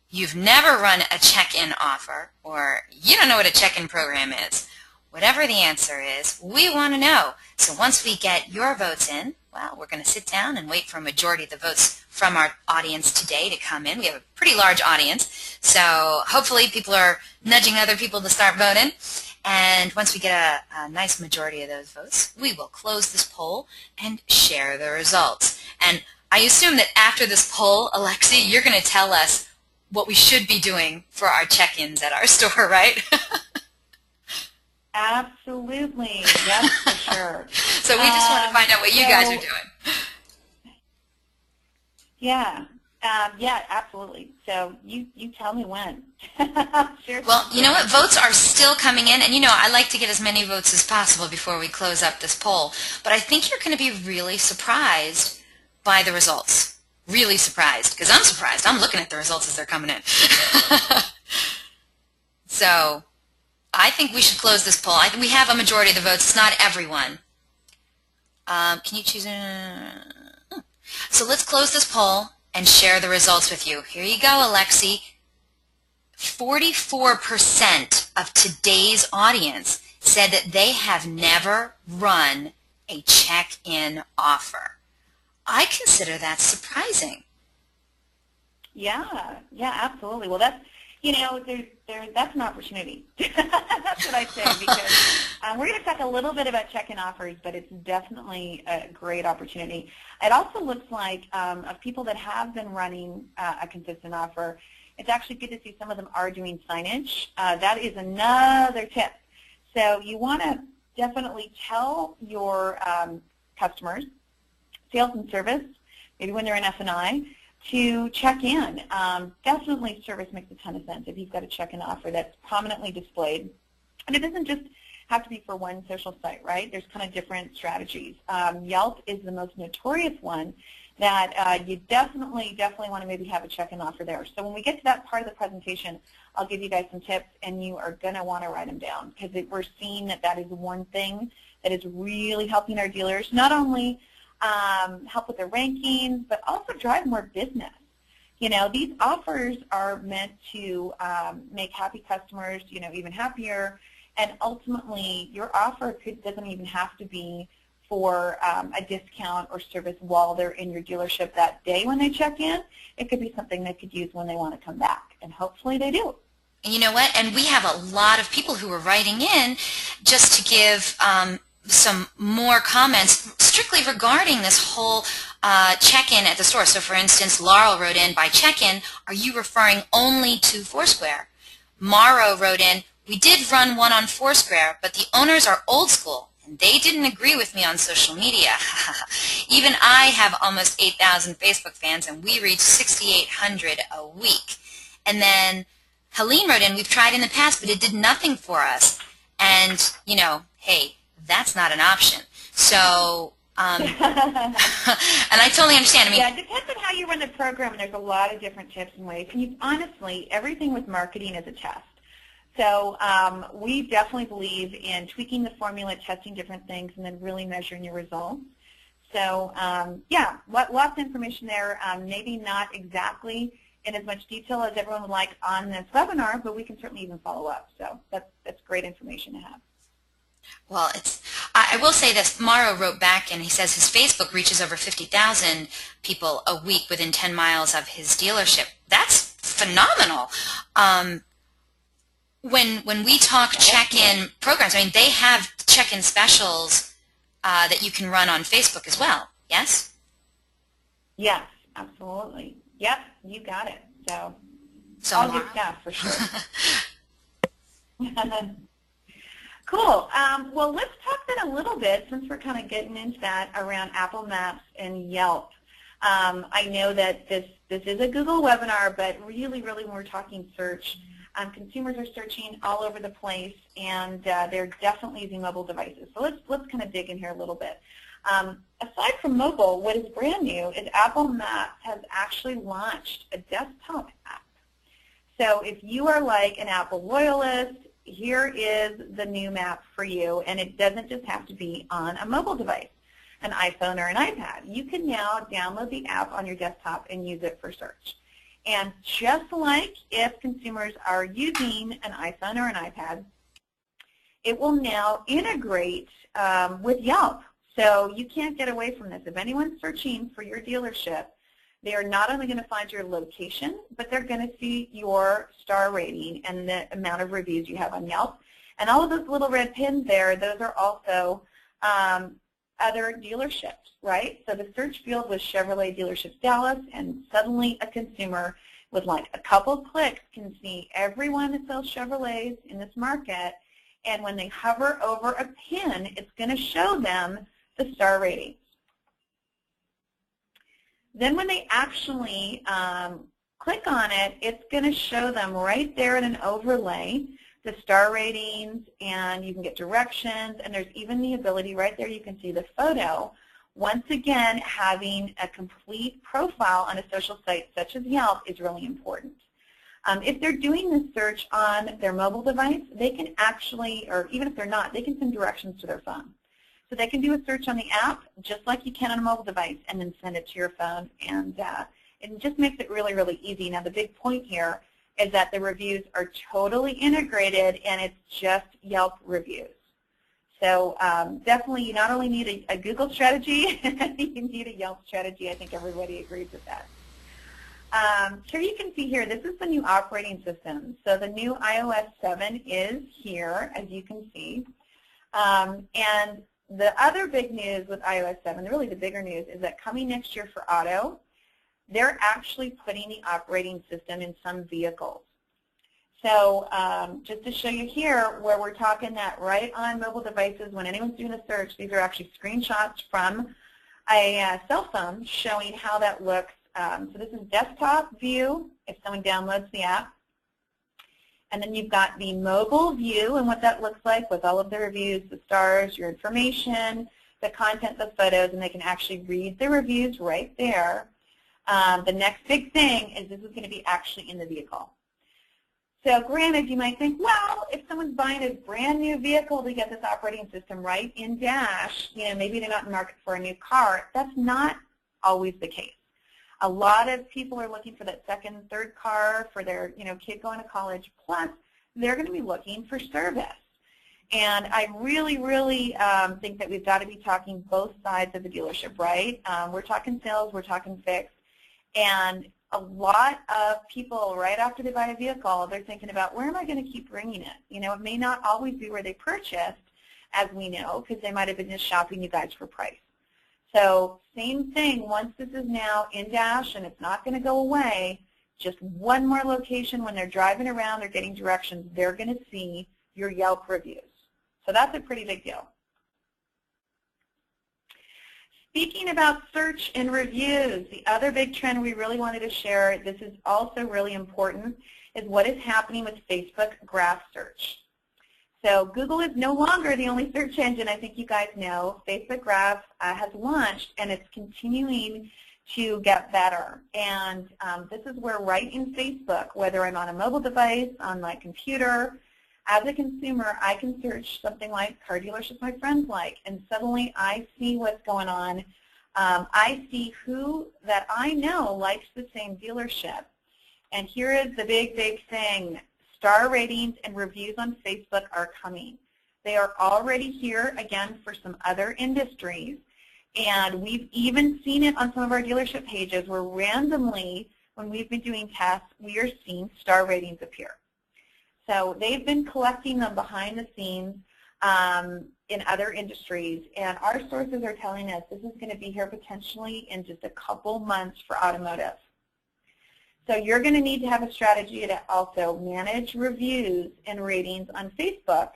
Speaker 1: You've never run a check-in offer, or you don't know what a check-in program is. Whatever the answer is, we want to know. So once we get your votes in, well, we're going to sit down and wait for a majority of the votes from our audience today to come in. We have a pretty large audience, so hopefully people are nudging other people to start voting. And once we get a nice majority of those votes, we will close this poll and share the results. And I assume that after this poll, Alexi, you're going to tell us what we should be doing for our check-ins at our store, right?
Speaker 2: Absolutely. Yes, for sure.
Speaker 1: So we just want to find out what you guys are doing.
Speaker 2: Yeah. Yeah, absolutely. So you tell me when. Sure.
Speaker 1: Well, you know what? Votes are still coming in, and I like to get as many votes as possible before we close up this poll. But I think you're going to be really surprised by the results. Really surprised, because I'm surprised. I'm looking at the results as they're coming in. So I think we should close this poll. I think we have a majority of the votes. It's not everyone. Can you choose? So let's close this poll and share the results with you. Here you go, Alexi. 44% of today's audience said that they have never run a check-in offer. I consider that surprising.
Speaker 2: Yeah, absolutely. Well, that's that's an opportunity. That's what I say, because we're going to talk a little bit about check-in offers, but it's definitely a great opportunity. It also looks like of people that have been running a consistent offer, it's actually good to see some of them are doing signage. That is another tip. So you want to definitely tell your customers, sales and service, maybe when they're in F&I, to check in. Definitely service makes a ton of sense if you've got a check-in offer that's prominently displayed. And it doesn't just have to be for one social site, right? There's kind of different strategies. Yelp is the most notorious one that you definitely want to maybe have a check-in offer there. So when we get to that part of the presentation, I'll give you guys some tips, and you are going to want to write them down, because we're seeing that is one thing that is really helping our dealers, not only help with their rankings, but also drive more business. These offers are meant to make happy customers, even happier, and ultimately your offer doesn't even have to be for a discount or service while they're in your dealership that day when they check in. It could be something they could use when they want to come back, and hopefully they do.
Speaker 1: And you know what? And we have a lot of people who are writing in just to give some more comments strictly regarding this whole check-in at the store. So for instance, Laurel wrote in, by check-in, are you referring only to Foursquare? Morrow wrote in, we did run one on Foursquare, but the owners are old school, and they didn't agree with me on social media. Even I have almost 8,000 Facebook fans, and we reach 6,800 a week. And then Helene wrote in, we've tried in the past, but it did nothing for us. And, hey, that's not an option. So, and I totally understand.
Speaker 2: Yeah, it depends on how you run the program, and there's a lot of different tips and ways. And honestly, everything with marketing is a test. So we definitely believe in tweaking the formula, testing different things, and then really measuring your results. So, yeah, lots of information there. Maybe not exactly in as much detail as everyone would like on this webinar, but we can certainly even follow up. So that's great information to have.
Speaker 1: Well, I will say this. Morrow wrote back, and he says his Facebook reaches over 50,000 people a week within 10 miles of his dealership. That's phenomenal. When we talk check-in programs, I mean, they have check-in specials that you can run on Facebook as well, yes?
Speaker 2: Yes, absolutely. Yep, you got it. So all good stuff for sure. Cool. Well, let's talk then a little bit, since we're kind of getting into that, around Apple Maps and Yelp. I know that this is a Google webinar, but really when we're talking search, consumers are searching all over the place, and they're definitely using mobile devices. So let's kind of dig in here a little bit. Aside from mobile, what is brand new is Apple Maps has actually launched a desktop app. So if you are like an Apple loyalist, here is the new map for you, and it doesn't just have to be on a mobile device, an iPhone or an iPad. You can now download the app on your desktop and use it for search. And just like if consumers are using an iPhone or an iPad, it will now integrate with Yelp. So you can't get away from this. If anyone's searching for your dealership, they are not only going to find your location, but they're going to see your star rating and the amount of reviews you have on Yelp. And all of those little red pins there, those are also other dealerships, right? So the search field was Chevrolet Dealerships Dallas, and suddenly a consumer with like a couple of clicks can see everyone that sells Chevrolets in this market And when they hover over a pin, it's going to show them the star ratings. Then when they actually click on it, it's going to show them right there in an overlay the star ratings, and you can get directions, and there's even the ability right there you can see the photo. Once again, having a complete profile on a social site such as Yelp is really important. If they're doing this search on their mobile device, they can actually, or even if they're not, they can send directions to their phone. So they can do a search on the app just like you can on a mobile device and then send it to your phone, and it just makes it really, really easy. Now the big point here is that the reviews are totally integrated and it's just Yelp reviews. So definitely you not only need a Google strategy, you need a Yelp strategy. I think everybody agrees with that. Here you can see here, this is the new operating system. So the new iOS 7 is here, as you can see. And the other big news with iOS 7, really the bigger news, is that coming next year for auto, they're actually putting the operating system in some vehicles. So just to show you here, where we're talking that right on mobile devices, when anyone's doing a search, these are actually screenshots from a cell phone showing how that looks. So this is desktop view if someone downloads the app. And then you've got the mobile view and what that looks like with all of the reviews, the stars, your information, the content, the photos, and they can actually read the reviews right there. The next big thing is this is going to be actually in the vehicle. So granted, you might think, well, if someone's buying a brand new vehicle to get this operating system right in Dash, maybe they're not in the market for a new car. That's not always the case. A lot of people are looking for that second, third car for their kid going to college. Plus, they're going to be looking for service. And I really, really think that we've got to be talking both sides of the dealership, right? We're talking sales, we're talking fixed. And a lot of people, right after they buy a vehicle, they're thinking about, where am I going to keep bringing it? It may not always be where they purchased, as we know, because they might have been just shopping you guys for price. So same thing, once this is now in Dash and it's not going to go away, just one more location when they're driving around, they're getting directions, they're going to see your Yelp reviews. So that's a pretty big deal. Speaking about search and reviews, the other big trend we really wanted to share, this is also really important, is what is happening with Facebook graph search. So Google is no longer the only search engine. I think you guys know. Facebook Graph has launched, and it's continuing to get better. And this is where right in Facebook, whether I'm on a mobile device, on my computer, as a consumer, I can search something like car dealerships my friends like, and suddenly I see what's going on. I see who that I know likes the same dealership. And here is the big, big thing. Star ratings and reviews on Facebook are coming. They are already here, again, for some other industries. And we've even seen it on some of our dealership pages where randomly, when we've been doing tests, we are seeing star ratings appear. So they've been collecting them behind the scenes in other industries. And our sources are telling us this is going to be here potentially in just a couple months for automotive. So you're going to need to have a strategy to also manage reviews and ratings on Facebook.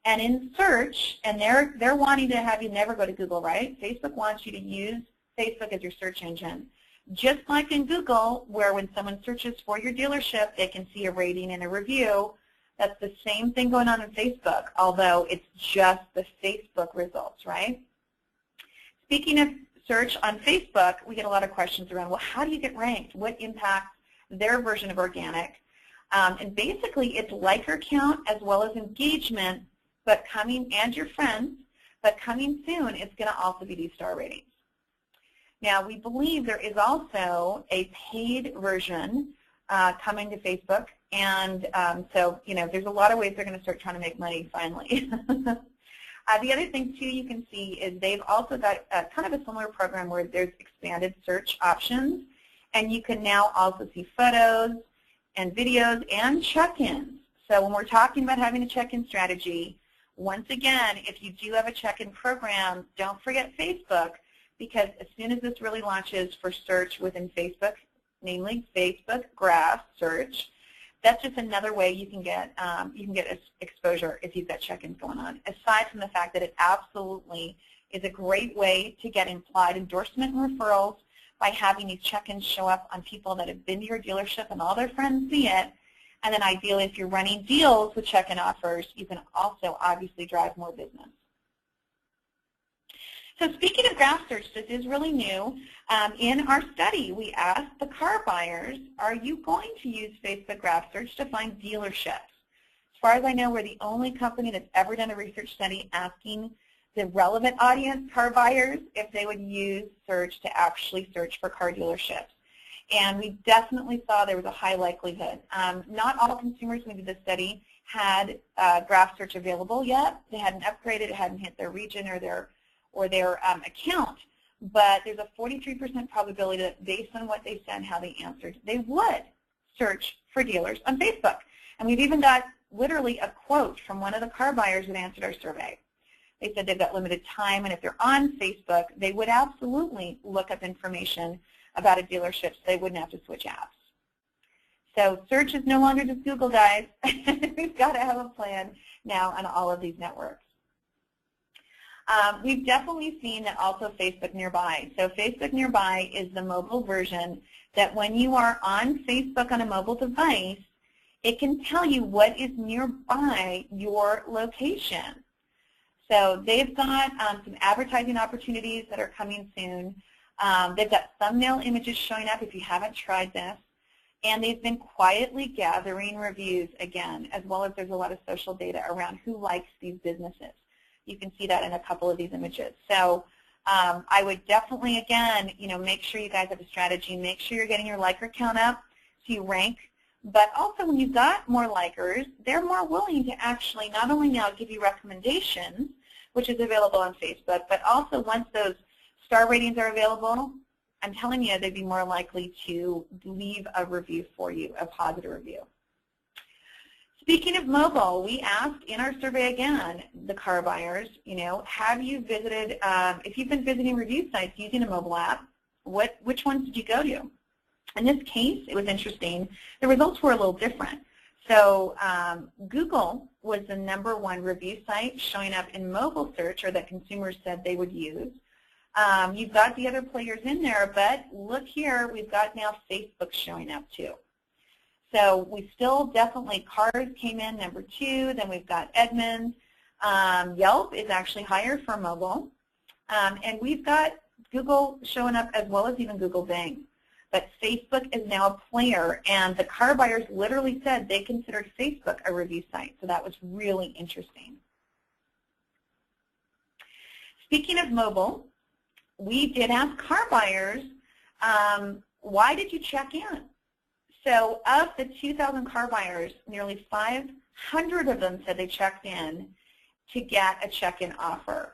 Speaker 2: And in search, and they're wanting to have you never go to Google, right? Facebook wants you to use Facebook as your search engine. Just like in Google, where when someone searches for your dealership, they can see a rating and a review. That's the same thing going on Facebook, although it's just the Facebook results, right? Speaking of search on Facebook, we get a lot of questions around, well, how do you get ranked? What impacts their version of organic? And basically, it's liker count as well as engagement, but coming, and your friends, but coming soon, it's going to also be these star ratings. Now, we believe there is also a paid version coming to Facebook, and so, there's a lot of ways they're going to start trying to make money finally. The other thing, too, you can see is they've also got kind of a similar program where there's expanded search options, and you can now also see photos and videos and check-ins. So when we're talking about having a check-in strategy, once again, if you do have a check-in program, don't forget Facebook, because as soon as this really launches for search within Facebook, namely Facebook Graph search, that's just another way you can get exposure if you've got check-ins going on, aside from the fact that it absolutely is a great way to get implied endorsement and referrals by having these check-ins show up on people that have been to your dealership and all their friends see it. And then ideally, if you're running deals with check-in offers, you can also obviously drive more business. So speaking of graph search, this is really new. In our study, we asked the car buyers, are you going to use Facebook graph search to find dealerships? As far as I know, we're the only company that's ever done a research study asking the relevant audience, car buyers, if they would use search to actually search for car dealerships. And we definitely saw there was a high likelihood. Not all consumers when we did the study had graph search available yet. They hadn't upgraded, it hadn't hit their region or their account. But there's a 43% probability that based on what they said and how they answered, they would search for dealers on Facebook. And we've even got literally a quote from one of the car buyers that answered our survey. They said they've got limited time, and if they're on Facebook, they would absolutely look up information about a dealership so they wouldn't have to switch apps. So search is no longer just Google, guys. We've got to have a plan now on all of these networks. We've definitely seen that also Facebook Nearby. So Facebook Nearby is the mobile version that when you are on Facebook on a mobile device, it can tell you what is nearby your location. So they've got some advertising opportunities that are coming soon. They've got thumbnail images showing up if you haven't tried this. And they've been quietly gathering reviews again, as well as there's a lot of social data around who likes these businesses. You can see that in a couple of these images. So I would definitely, again, make sure you guys have a strategy. Make sure you're getting your liker count up so you rank. But also when you've got more likers, they're more willing to actually not only now give you recommendations, which is available on Facebook, but also once those star ratings are available, I'm telling you they'd be more likely to leave a review for you, a positive review. Speaking of mobile, we asked in our survey again, the car buyers, have you visited, if you've been visiting review sites using a mobile app, which ones did you go to? In this case, it was interesting. The results were a little different. So Google was the #1 review site showing up in mobile search, or that consumers said they would use. You've got the other players in there, but look here, we've got now Facebook showing up too. So we still definitely, cars came in #2, then we've got Edmunds. Yelp is actually higher for mobile. And we've got Google showing up as well as even Google Bing. But Facebook is now a player, and the car buyers literally said they considered Facebook a review site. So that was really interesting. Speaking of mobile, we did ask car buyers, why did you check in? So of the 2,000 car buyers, nearly 500 of them said they checked in to get a check-in offer.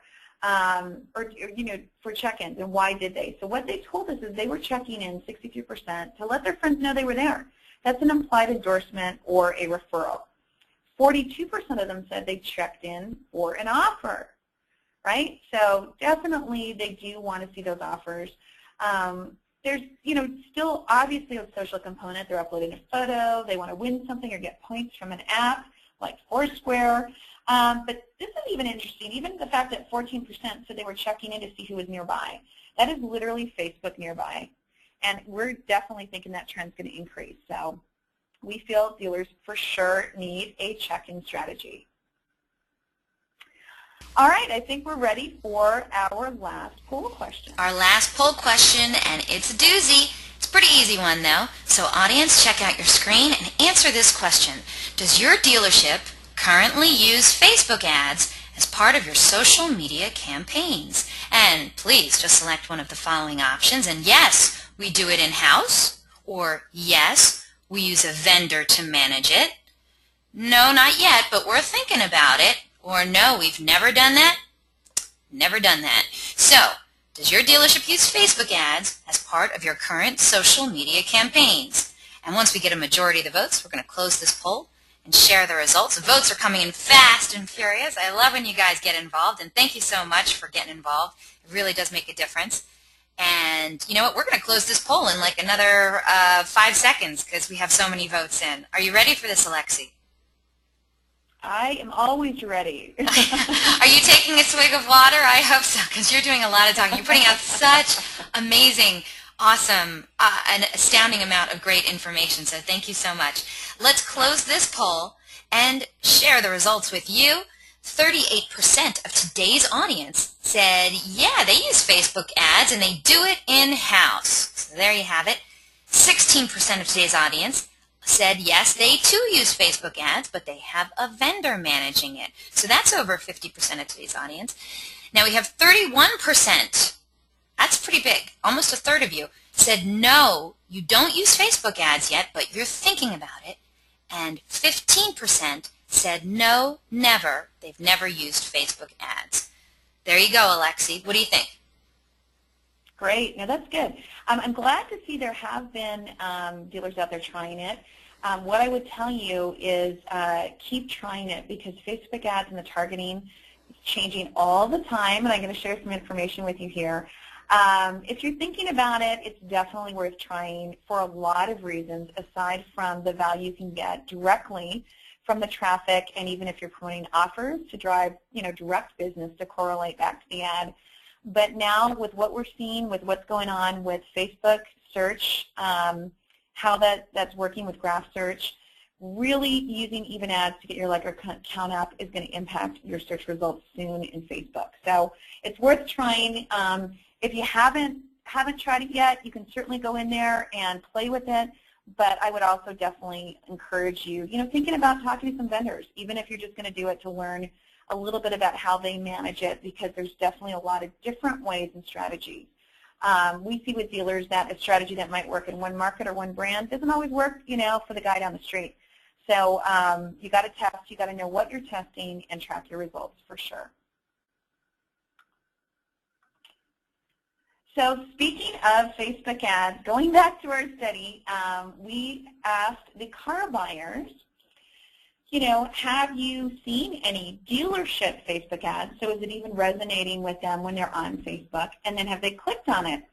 Speaker 2: For check-ins, and why did they? So what they told us is they were checking in 63% to let their friends know they were there. That's an implied endorsement or a referral. 42% of them said they checked in for an offer, right? So definitely they do want to see those offers. There's, still obviously a social component. They're uploading a photo. They want to win something or get points from an app like Foursquare. But this is even interesting, even the fact that 14% said they were checking in to see who was nearby. That is literally Facebook Nearby. And we're definitely thinking that trend's going to increase. So we feel dealers for sure need a check-in strategy. All right, I think we're ready for our last poll question.
Speaker 1: Our last poll question, and it's a doozy. It's a pretty easy one, though. So audience, check out your screen and answer this question. Does your dealership currently use Facebook ads as part of your social media campaigns? And please just select one of the following options. And yes, we do it in-house, or yes, we use a vendor to manage it. No, not yet, but we're thinking about it. Or no, we've never done that. Never done that. So, does your dealership use Facebook ads as part of your current social media campaigns? And once we get a majority of the votes, we're going to close this poll and share the results. The votes are coming in fast and furious. I love when you guys get involved, and thank you so much for getting involved. It really does make a difference. And you know what? We're going to close this poll in like another 5 seconds because we have so many votes in. Are you ready for this, Alexi?
Speaker 2: I am always ready.
Speaker 1: Are you taking a swig of water? I hope so, because you're doing a lot of talking. You're putting out such amazing, awesome, an astounding amount of great information, so thank you so much. Let's close this poll and share the results with you. 38% of today's audience said, yeah, they use Facebook ads and they do it in-house. So there you have it. 16% of today's audience said, yes, they too use Facebook ads, but they have a vendor managing it. So that's over 50% of today's audience. Now we have 31%. That's pretty big. Almost a third of you said, no, you don't use Facebook ads yet, but you're thinking about it. And 15% said, no, never. They've never used Facebook ads. There you go, Alexi. What do you think?
Speaker 2: Great. No, that's good. I'm glad to see there have been dealers out there trying it. What I would tell you is keep trying it, because Facebook ads and the targeting is changing all the time, and I'm going to share some information with you here. If you're thinking about it, it's definitely worth trying for a lot of reasons, aside from the value you can get directly from the traffic, and even if you're promoting offers to drive, direct business to correlate back to the ad. But now with what we're seeing, with what's going on with Facebook search, how that's working with graph search, really using even ads to get your liker count up is going to impact your search results soon in Facebook. So it's worth trying. If you haven't tried it yet, you can certainly go in there and play with it. But I would also definitely encourage you, thinking about talking to some vendors, even if you're just going to do it to learn a little bit about how they manage it, because there's definitely a lot of different ways and strategies. We see with dealers that a strategy that might work in one market or one brand doesn't always work, for the guy down the street. So you got to test, you got to know what you're testing and track your results for sure. So speaking of Facebook ads, going back to our study, we asked the car buyers, have you seen any dealership Facebook ads? So is it even resonating with them when they're on Facebook? And then have they clicked on it?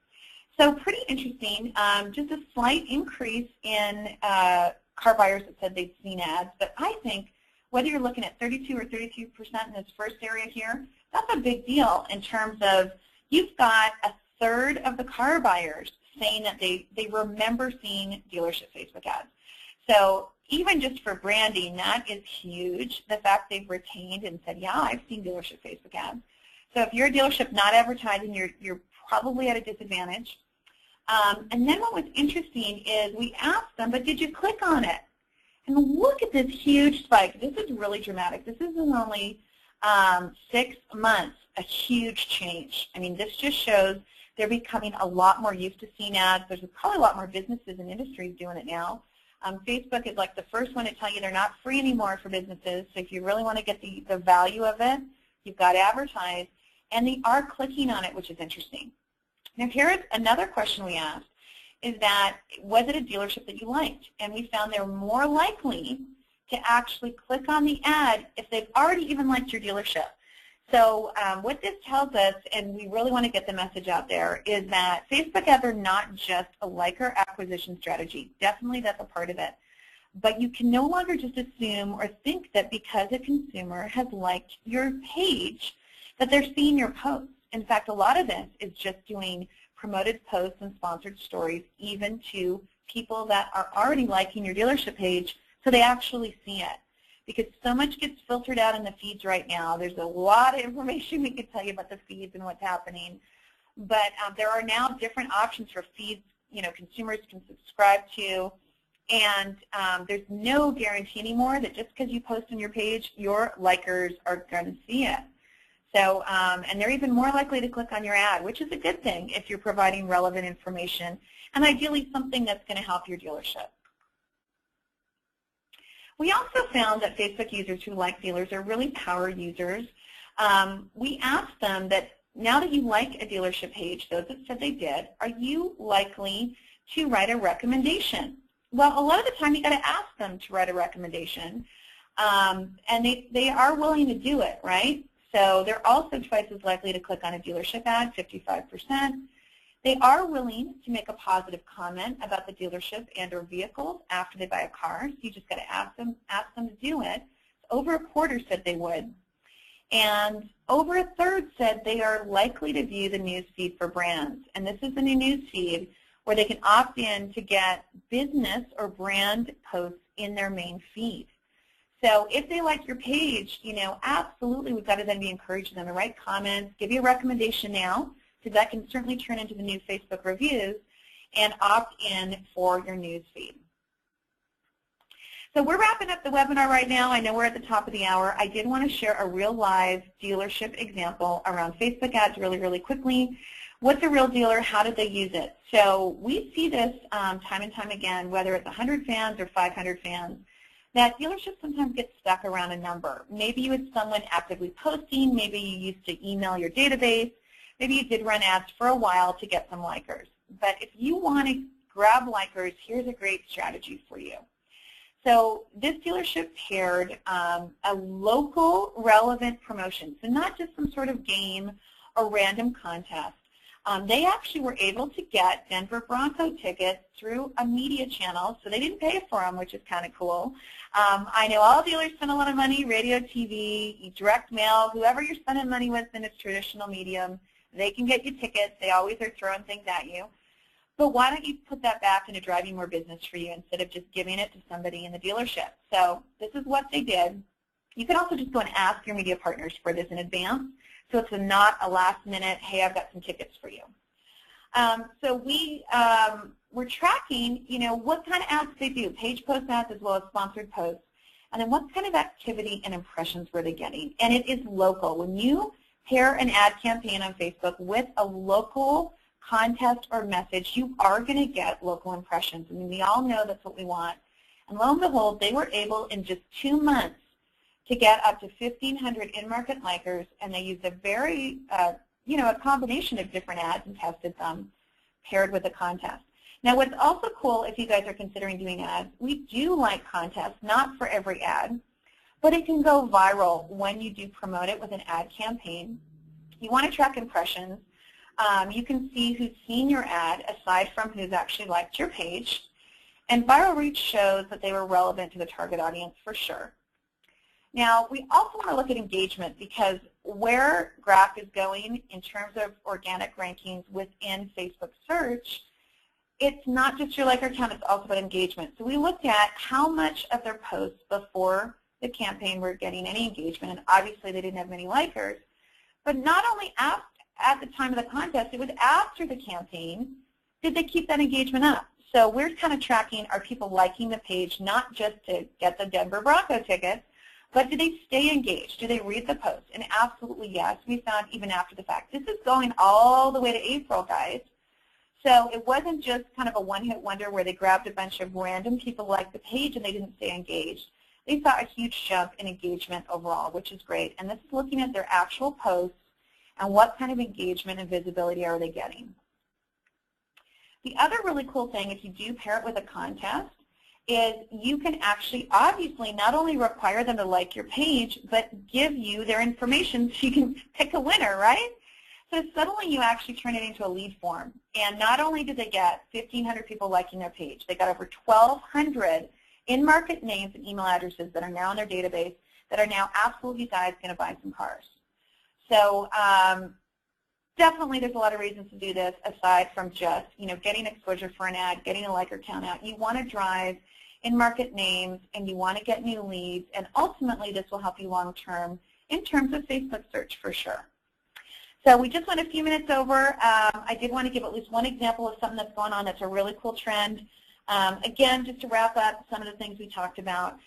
Speaker 2: So pretty interesting. Just a slight increase in car buyers that said they'd seen ads. But I think whether you're looking at 32 or 33% in this first area here, that's a big deal in terms of you've got a third of the car buyers saying that they remember seeing dealership Facebook ads. So even just for branding, that is huge. The fact they've retained and said, yeah, I've seen dealership Facebook ads. So if you're a dealership not advertising, you're probably at a disadvantage. And then what was interesting is we asked them, but did you click on it? And look at this huge spike. This is really dramatic. This is in only 6 months, a huge change. I mean, this just shows they're becoming a lot more used to seeing ads. There's probably a lot more businesses and industries doing it now. Facebook is like the first one to tell you they're not free anymore for businesses. So if you really want to get the value of it, you've got to advertise. And they are clicking on it, which is interesting. Now here's another question we asked, is that was it a dealership that you liked? And we found they're more likely to actually click on the ad if they've already even liked your dealership. So what this tells us, and we really want to get the message out there, is that Facebook ads are not just a liker acquisition strategy. Definitely that's a part of it. But you can no longer just assume or think that because a consumer has liked your page that they're seeing your posts. In fact, a lot of this is just doing promoted posts and sponsored stories even to people that are already liking your dealership page so they actually see it. Because so much gets filtered out in the feeds right now. There's a lot of information we could tell you about the feeds and what's happening. But there are now different options for feeds, consumers can subscribe to. And there's no guarantee anymore that just because you post on your page, your likers are going to see it. So, and they're even more likely to click on your ad, which is a good thing if you're providing relevant information, and ideally something that's going to help your dealership. We also found that Facebook users who like dealers are really power users. We asked them that now that you like a dealership page, those that said they did, are you likely to write a recommendation? Well, a lot of the time you got to ask them to write a recommendation, and they are willing to do it, right? So they're also twice as likely to click on a dealership ad, 55%. They are willing to make a positive comment about the dealership and or vehicles after they buy a car. So you just got to ask them to do it. Over a quarter said they would. And over a third said they are likely to view the news feed for brands. And this is the new news feed where they can opt in to get business or brand posts in their main feed. So if they like your page, absolutely we've got to then be encouraging them to write comments, give you a recommendation now, because that can certainly turn into the new Facebook reviews, and opt in for your news feed. So we're wrapping up the webinar right now. I know we're at the top of the hour. I did want to share a real live dealership example around Facebook ads really, really quickly. What's a real dealer? How did they use it? So we see this time and time again, whether it's 100 fans or 500 fans, that dealerships sometimes get stuck around a number. Maybe you had someone actively posting. Maybe you used to email your database. Maybe you did run ads for a while to get some likers. But if you want to grab likers, here's a great strategy for you. So this dealership paired a local relevant promotion, so not just some sort of game or random contest. They actually were able to get Denver Bronco tickets through a media channel, so they didn't pay for them, which is kind of cool. I know all dealers spend a lot of money, radio, TV, direct mail, whoever you're spending money with in its traditional medium, they can get you tickets. They always are throwing things at you. But why don't you put that back into driving more business for you instead of just giving it to somebody in the dealership? So this is what they did. You can also just go and ask your media partners for this in advance, so it's not a last minute, hey, I've got some tickets for you. So we're tracking, what kind of ads they do, page post ads as well as sponsored posts, and then what kind of activity and impressions were they getting. And it is local. When you pair an ad campaign on Facebook with a local contest or message, you are going to get local impressions. I mean, we all know that's what we want. And lo and behold, they were able in just 2 months to get up to 1,500 in-market likers, and they used a very, a combination of different ads and tested them paired with a contest. Now, what's also cool, if you guys are considering doing ads, we do like contests, not for every ad, but it can go viral when you do promote it with an ad campaign. You want to track impressions. You can see who's seen your ad aside from who's actually liked your page. And viral reach shows that they were relevant to the target audience for sure. Now, we also want to look at engagement because where Graph is going in terms of organic rankings within Facebook search, it's not just your liker count, it's also about engagement. So we looked at how much of their posts before the campaign were getting any engagement, and obviously they didn't have many likers. But not only at the time of the contest, it was after the campaign, did they keep that engagement up? So we're kind of tracking, are people liking the page not just to get the Denver Bronco tickets, but do they stay engaged? Do they read the post? And absolutely yes, we found even after the fact. This is going all the way to April, guys. So it wasn't just kind of a one-hit wonder where they grabbed a bunch of random people like the page and they didn't stay engaged. They saw a huge jump in engagement overall, which is great. And this is looking at their actual posts and what kind of engagement and visibility are they getting. The other really cool thing, if you do pair it with a contest, is you can actually obviously not only require them to like your page, but give you their information so you can pick a winner, right? So suddenly you actually turn it into a lead form. And not only did they get 1,500 people liking their page, they got over 1,200 in-market names and email addresses that are now in their database that are now absolutely guys going to buy some cars. So definitely there's a lot of reasons to do this aside from just, getting exposure for an ad, getting a liker count out. You want to drive in-market names and you want to get new leads, and ultimately this will help you long-term in terms of Facebook search for sure. So we just went a few minutes over. I did want to give at least one example of something that's going on that's a really cool trend. Again, just to wrap up some of the things we talked about,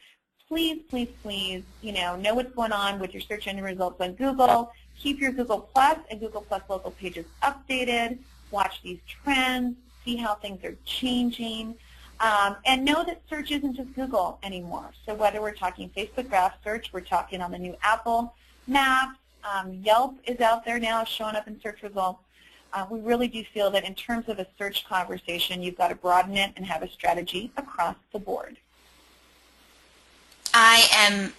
Speaker 2: please, please, please, know what's going on with your search engine results on Google. Keep your Google Plus and Google Plus local pages updated. Watch these trends. See how things are changing. And know that search isn't just Google anymore. So whether we're talking Facebook Graph search, we're talking on the new Apple Maps, Yelp is out there now showing up in search results. We really do feel that in terms of a search conversation, you've got to broaden it and have a strategy across the board.
Speaker 1: I am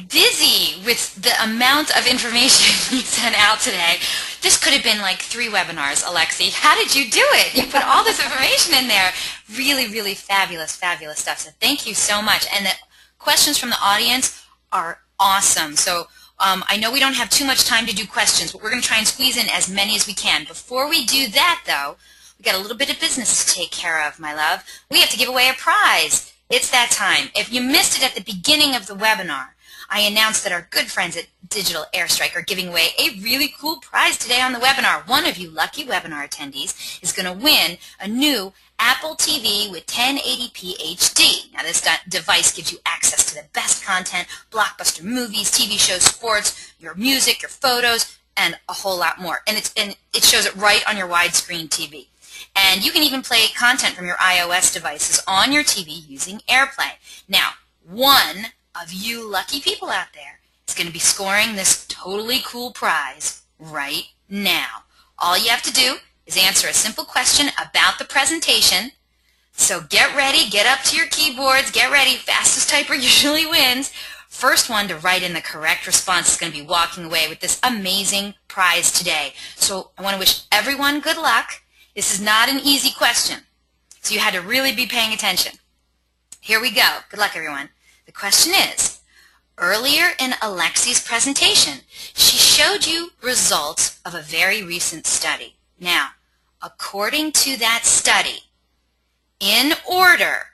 Speaker 1: dizzy with the amount of information we sent out today. This could have been like 3 webinars, Alexi. How did you do it? You put all this information in there. Really, really fabulous, fabulous stuff. So thank you so much. And the questions from the audience are awesome. So I know we don't have too much time to do questions, but we're going to try and squeeze in as many as we can. Before we do that, though, we got a little bit of business to take care of, my love. We have to give away a prize. It's that time. If you missed it at the beginning of the webinar, I announced that our good friends at Digital Airstrike are giving away a really cool prize today on the webinar. One of you lucky webinar attendees is going to win a new Apple TV with 1080p HD. Now this device gives you access to the best content, blockbuster movies, TV shows, sports, your music, your photos, and a whole lot more. And it shows it right on your widescreen TV. And you can even play content from your iOS devices on your TV using AirPlay. Now, one of you lucky people out there is going to be scoring this totally cool prize right now. All you have to do is answer a simple question about the presentation. So get ready, get up to your keyboards, get ready. Fastest typer usually wins. First one to write in the correct response is going to be walking away with this amazing prize today. So I want to wish everyone good luck. This is not an easy question, so you had to really be paying attention. Here we go. Good luck, everyone. The question is, earlier in Alexi's presentation, she showed you results of a very recent study. Now, according to that study, in order,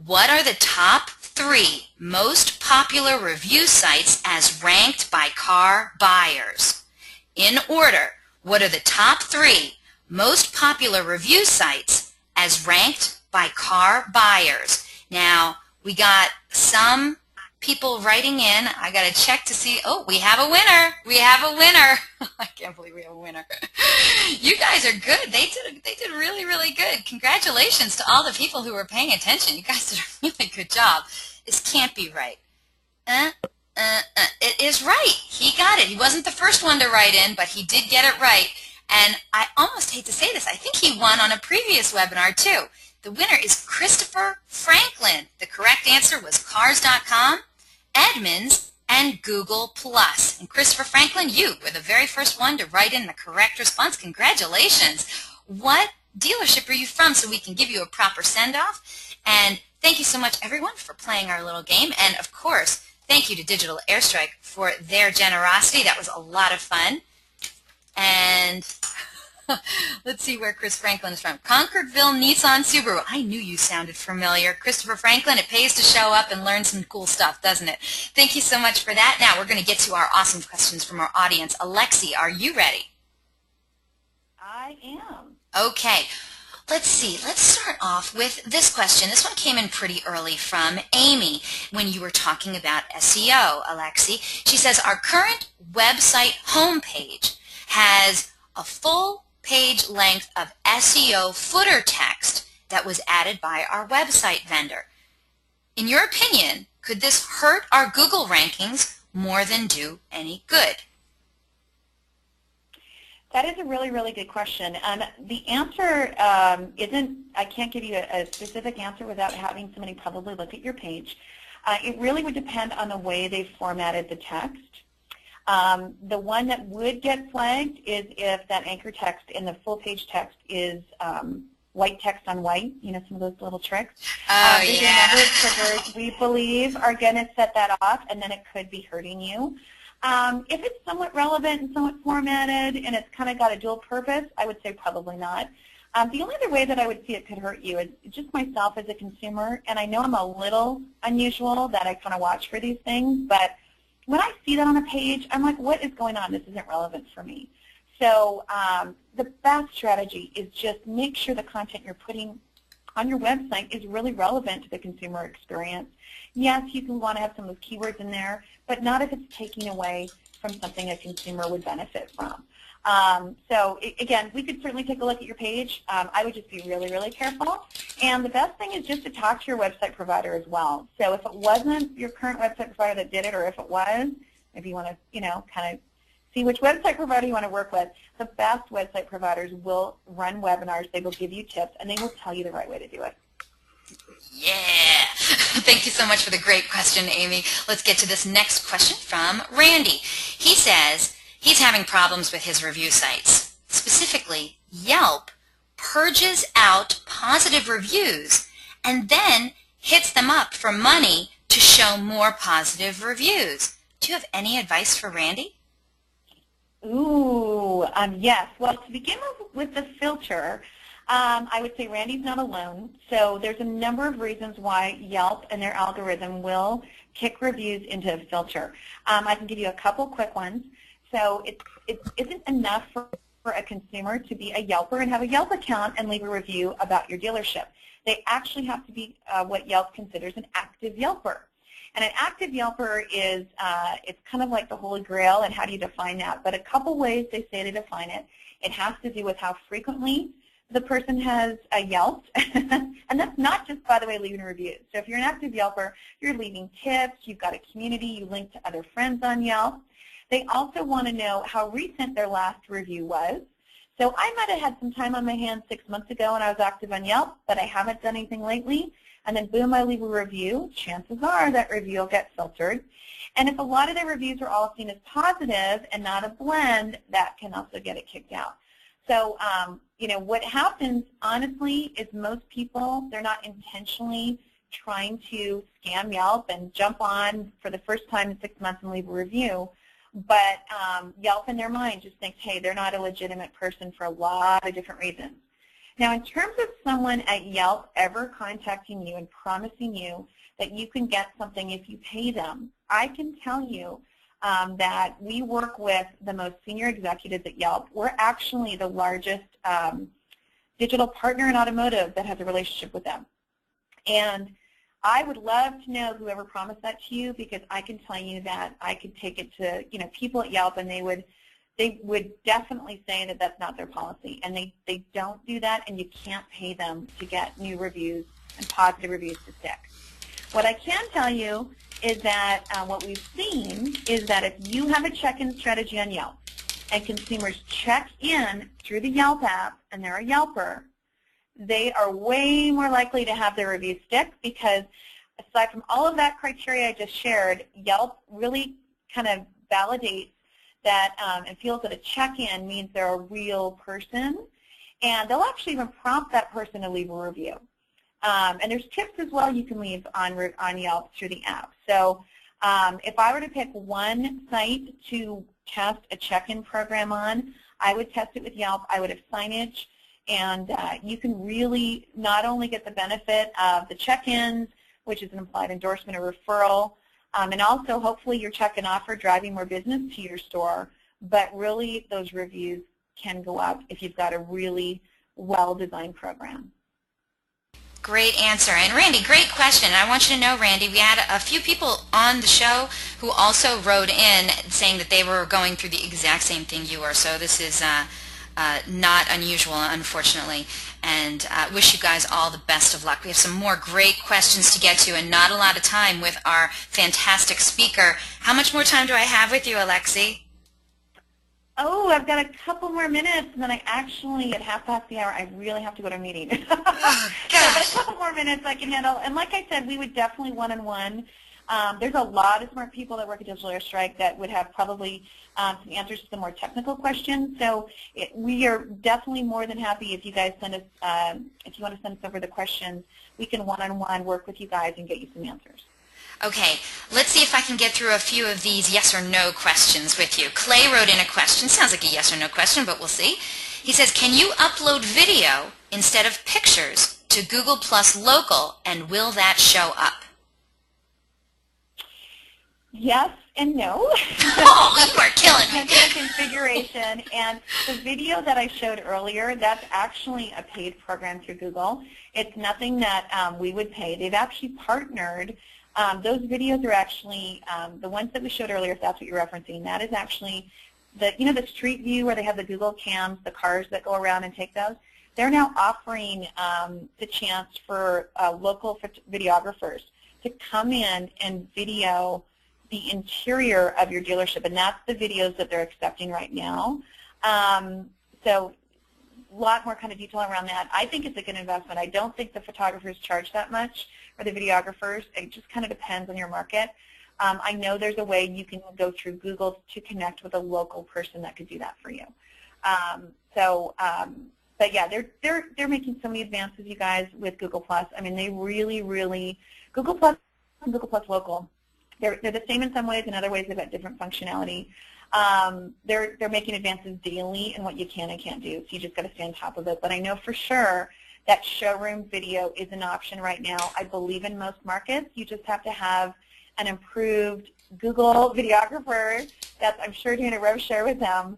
Speaker 1: what are the top 3 most popular review sites as ranked by car buyers? In order, what are the top 3 most popular review sites as ranked by car buyers? Now, we got some people writing in. I got to check to see. Oh, we have a winner. We have a winner. I can't believe we have a winner. You guys are good. They did really, really good. Congratulations to all the people who were paying attention. You guys did a really good job. This can't be right. It is right. He got it. He wasn't the first one to write in, but he did get it right. And I almost hate to say this. I think he won on a previous webinar, too. The winner is Christopher Franklin. The correct answer was Cars.com, Edmunds, and Google+. And Christopher Franklin, you were the very first one to write in the correct response. Congratulations. What dealership are you from so we can give you a proper send-off? And thank you so much, everyone, for playing our little game. And, of course, thank you to Digital Airstrike for their generosity. That was a lot of fun. And let's see where Chris Franklin is from. Concordville Nissan Subaru. I knew you sounded familiar. Christopher Franklin, it pays to show up and learn some cool stuff, doesn't it? Thank you so much for that. Now we're going to get to our awesome questions from our audience. Alexi, are you ready?
Speaker 2: I am.
Speaker 1: Okay. Let's see. Let's start off with this question. This one came in pretty early from Amy when you were talking about SEO, Alexi. She says, our current website homepage has a full page length of SEO footer text that was added by our website vendor. In your opinion, could this hurt our Google rankings more than do any good?
Speaker 2: That is a really, really good question. The answer isn't, I can't give you a specific answer without having somebody probably look at your page. It really would depend on the way they formatted the text. The one that would get flagged is if that anchor text in the full page text is white text on white, you know, some of those little tricks.
Speaker 1: Oh,
Speaker 2: there's
Speaker 1: yeah.
Speaker 2: a number of triggers we believe are going to set that off, and then it could be hurting you. If it's somewhat relevant and somewhat formatted and it's kind of got a dual purpose, I would say probably not. The only other way that I would see it could hurt you is just myself as a consumer, and I know I'm a little unusual that I kind of watch for these things, but when I see that on a page, I'm like, what is going on? This isn't relevant for me. So the best strategy is just make sure the content you're putting on your website is really relevant to the consumer experience. Yes, you can want to have some of those keywords in there, but not if it's taking away from something a consumer would benefit from. Again, we could certainly take a look at your page. I would just be really, really careful. And the best thing is just to talk to your website provider as well. So if it wasn't your current website provider that did it, or if it was, maybe you want to, you know, kind of see which website provider you want to work with. The best website providers will run webinars. They will give you tips, and they will tell you the right way to do it.
Speaker 1: Yeah. Thank you so much for the great question, Amy. Let's get to this next question from Randy. He says He's having problems with his review sites. Specifically, Yelp purges out positive reviews and then hits them up for money to show more positive reviews. Do you have any advice for Randy?
Speaker 2: Ooh, yes. Well, to begin with the filter, I would say Randy's not alone. So there's a number of reasons why Yelp and their algorithm will kick reviews into a filter. I can give you a couple quick ones. So it isn't enough for a consumer to be a Yelper and have a Yelp account and leave a review about your dealership. They actually have to be what Yelp considers an active Yelper. And an active Yelper is, it's kind of like the Holy Grail, and how do you define that? But a couple ways they say to define it. It has to do with how frequently the person has Yelped, and that's not just, by the way, leaving reviews. So if you're an active Yelper, you're leaving tips, you've got a community, you link to other friends on Yelp. They also want to know how recent their last review was. So I might have had some time on my hands 6 months ago when I was active on Yelp, but I haven't done anything lately. And then boom, I leave a review. Chances are that review will get filtered. And if a lot of the reviews are all seen as positive and not a blend, that can also get it kicked out. So, you know, what happens, honestly, is most people, they're not intentionally trying to scam Yelp and jump on for the first time in 6 months and leave a review. But Yelp in their mind just thinks, hey, they're not a legitimate person for a lot of different reasons. Now, in terms of someone at Yelp ever contacting you and promising you that you can get something if you pay them, I can tell you that we work with the most senior executives at Yelp. We're actually the largest digital partner in automotive that has a relationship with them. And I would love to know whoever promised that to you, because I can tell you that I could take it to, you know, people at Yelp, and they would definitely say that that's not their policy, and they don't do that, and you can't pay them to get new reviews and positive reviews to stick. What I can tell you is that what we've seen is that if you have a check-in strategy on Yelp and consumers check in through the Yelp app and they're a Yelper, they are way more likely to have their reviews stick, because aside from all of that criteria I just shared, Yelp really kind of validates that and feels that a check-in means they're a real person, and they'll actually even prompt that person to leave a review. And there's tips as well you can leave on Yelp through the app. So if I were to pick one site to test a check-in program on, I would test it with Yelp. I would have signage, and you can really not only get the benefit of the check-ins, which is an implied endorsement or referral, and also hopefully your check-in offer driving more business to your store, but really those reviews can go up if you've got a really well-designed program.
Speaker 1: Great answer. And Randy, great question. I want you to know, Randy, we had a few people on the show who also wrote in saying that they were going through the exact same thing you were. So this is not unusual, unfortunately. And wish you guys all the best of luck. We have some more great questions to get to, and not a lot of time with our fantastic speaker. How much more time do I have with you, Alexi?
Speaker 2: Oh, I've got a couple more minutes, and then I actually, at 1/2 the hour, I really have to go to a meeting.
Speaker 1: Oh,
Speaker 2: gosh. But a couple more minutes I can handle. And like I said, we would definitely one-on-one. There's a lot of smart people that work at Digital Airstrike that would have probably some answers to some more technical questions. So we are definitely more than happy if you guys send us, if you want to send us over the questions, we can one-on-one work with you guys and get you some answers.
Speaker 1: Okay, let's see if I can get through a few of these yes or no questions with you. Clay wrote in a question. Sounds like a yes or no question, but we'll see. He says, can you upload video instead of pictures to Google Plus Local, and will that show up?
Speaker 2: Yes and no.
Speaker 1: Oh, you are killing me.
Speaker 2: The configuration, and the video that I showed earlier, that's actually a paid program through Google. It's nothing that we would pay. They've actually partnered. Those videos are actually, the ones that we showed earlier, if that's what you're referencing, that is actually the, you know, the street view where they have the Google cams, the cars that go around and take those. They're now offering the chance for local videographers to come in and video the interior of your dealership, and that's the videos that they're accepting right now. So a lot more kind of detail around that. I think it's a good investment. I don't think the photographers charge that much, or the videographers. It just kind of depends on your market. I know there's a way you can go through Google to connect with a local person that could do that for you. But yeah, they're making so many advances, you guys, with Google+. I mean, they really, Google+ and Google+ Local, they're the same in some ways. In other ways, they've got different functionality. They're making advances daily in what you can and can't do, so you just got to stay on top of it. But I know for sure that showroom video is an option right now. I believe in most markets, you just have to have an improved Google videographer that's, I'm sure, doing a rev share with them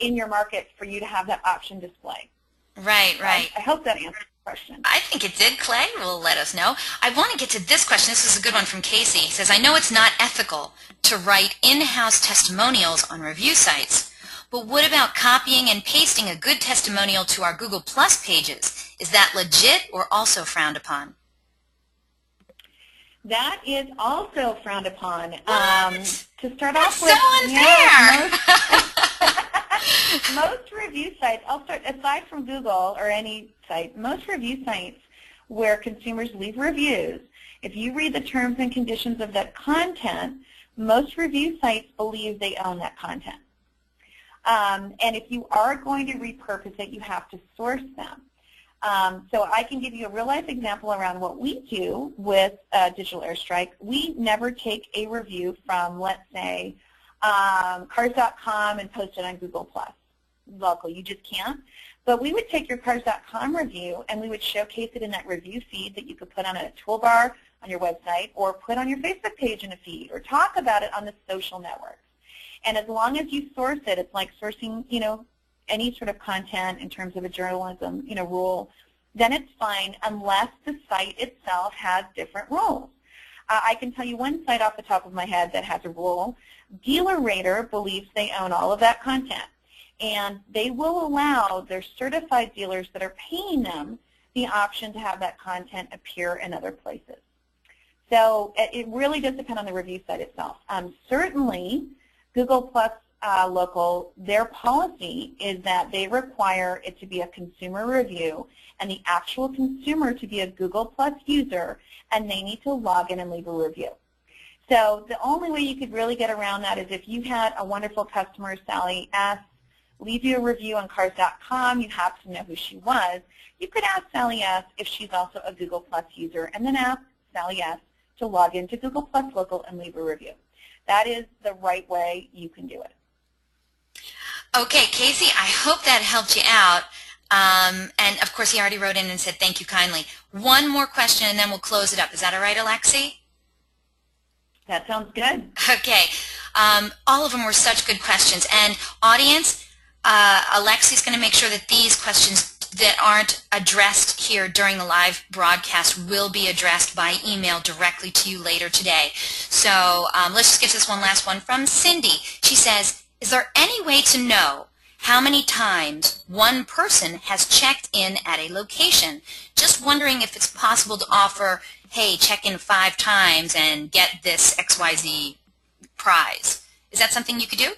Speaker 2: in your market for you to have that option display.
Speaker 1: Right.
Speaker 2: I hope that answers the question.
Speaker 1: I think it did. Clay will let us know. I want to get to this question. This is a good one from Casey. He says, I know it's not ethical to write in-house testimonials on review sites, but what about copying and pasting a good testimonial to our Google Plus pages? Is that legit or also frowned upon?
Speaker 2: That is also frowned upon. To start
Speaker 1: That's
Speaker 2: off with,
Speaker 1: so unfair.
Speaker 2: Most review sites, aside from Google or any site, most review sites where consumers leave reviews, if you read the terms and conditions of that content, most review sites believe they own that content. And if you are going to repurpose it, you have to source them. So I can give you a real-life example around what we do with Digital Airstrike. We never take a review from, let's say, cars.com and post it on Google Plus local. You just can't. But we would take your cars.com review and we would showcase it in that review feed that you could put on a toolbar on your website or put on your Facebook page in a feed or talk about it on the social networks. And as long as you source it, it's like sourcing, any sort of content in terms of a journalism, rule, then it's fine unless the site itself has different rules. I can tell you one site off the top of my head that has a rule. DealerRater believes they own all of that content, and they will allow their certified dealers that are paying them the option to have that content appear in other places. So it really does depend on the review site itself. Certainly, Google Plus Local, their policy is that they require it to be a consumer review and the actual consumer to be a Google Plus user, and they need to log in and leave a review. So the only way you could really get around that is if you had a wonderful customer, Sally S., leave you a review on cars.com, you have to know who she was. You could ask Sally S. if she's also a Google Plus user, and then ask Sally S. to log into Google Plus Local and leave a review. That is the right way you can do it.
Speaker 1: Okay, Casey, I hope that helped you out. And, of course, he already wrote in and said thank you kindly. One more question, and then we'll close it up. Is that all right, Alexi?
Speaker 2: That sounds good.
Speaker 1: Okay. All of them were such good questions. And, audience, Alexi's going to make sure that these questions that aren't addressed here during the live broadcast will be addressed by email directly to you later today. So let's just get to this one last one from Cindy. She says, is there any way to know how many times one person has checked in at a location? Just wondering if it's possible to offer, hey, check in 5 times and get this XYZ prize. Is that something you could do?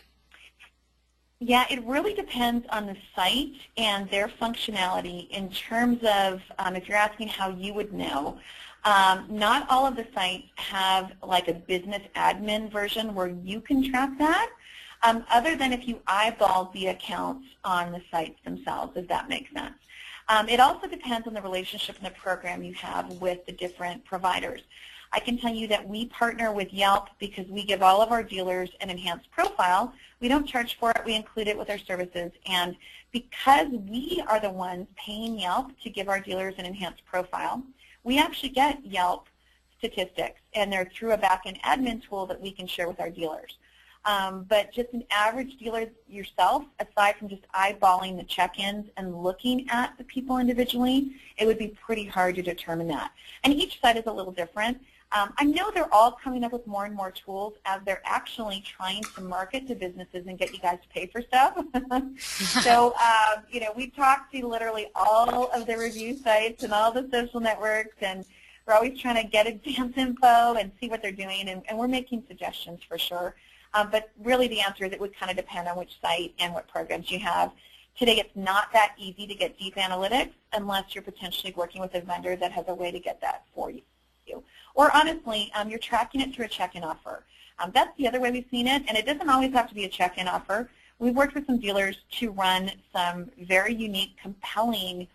Speaker 2: Yeah, it really depends on the site and their functionality in terms of if you're asking how you would know. Not all of the sites have like a business admin version where you can track that, other than if you eyeball the accounts on the sites themselves, if that makes sense. It also depends on the relationship and the program you have with the different providers. I can tell you that we partner with Yelp because we give all of our dealers an enhanced profile. We don't charge for it. We include it with our services. And because we are the ones paying Yelp to give our dealers an enhanced profile, we actually get Yelp statistics, and they're through a back-end admin tool that we can share with our dealers. But just an average dealer yourself, aside from just eyeballing the check-ins and looking at the people individually, it would be pretty hard to determine that. And each site is a little different. I know they're all coming up with more and more tools as they're actually trying to market to businesses and get you guys to pay for stuff. So, we talk to literally all of the review sites and all the social networks, and we're always trying to get advance info and see what they're doing, and we're making suggestions for sure. But really the answer is it would kind of depend on which site and what programs you have. Today it's not that easy to get deep analytics unless you're potentially working with a vendor that has a way to get that for you. Or honestly, you're tracking it through a check-in offer. That's the other way we've seen it, and it doesn't always have to be a check-in offer. We've worked with some dealers to run some very unique, compelling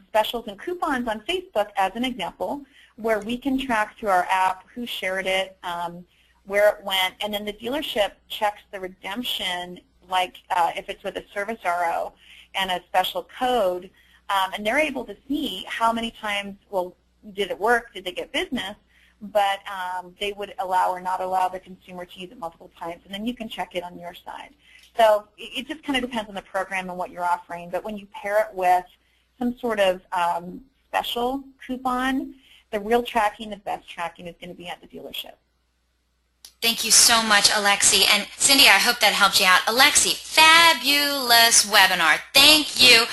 Speaker 2: specials and coupons on Facebook as an example, where we can track through our app who shared it, where it went, and then the dealership checks the redemption, like if it's with a service RO and a special code, and they're able to see how many times, well, did it work, did they get business, but they would allow or not allow the consumer to use it multiple times, and then you can check it on your side. So it just kind of depends on the program and what you're offering, but when you pair it with some sort of special coupon, the real tracking, the best tracking is going to be at the dealership.
Speaker 1: Thank you so much, Alexi. And Cindy, I hope that helped you out. Alexi, fabulous webinar. Thank you.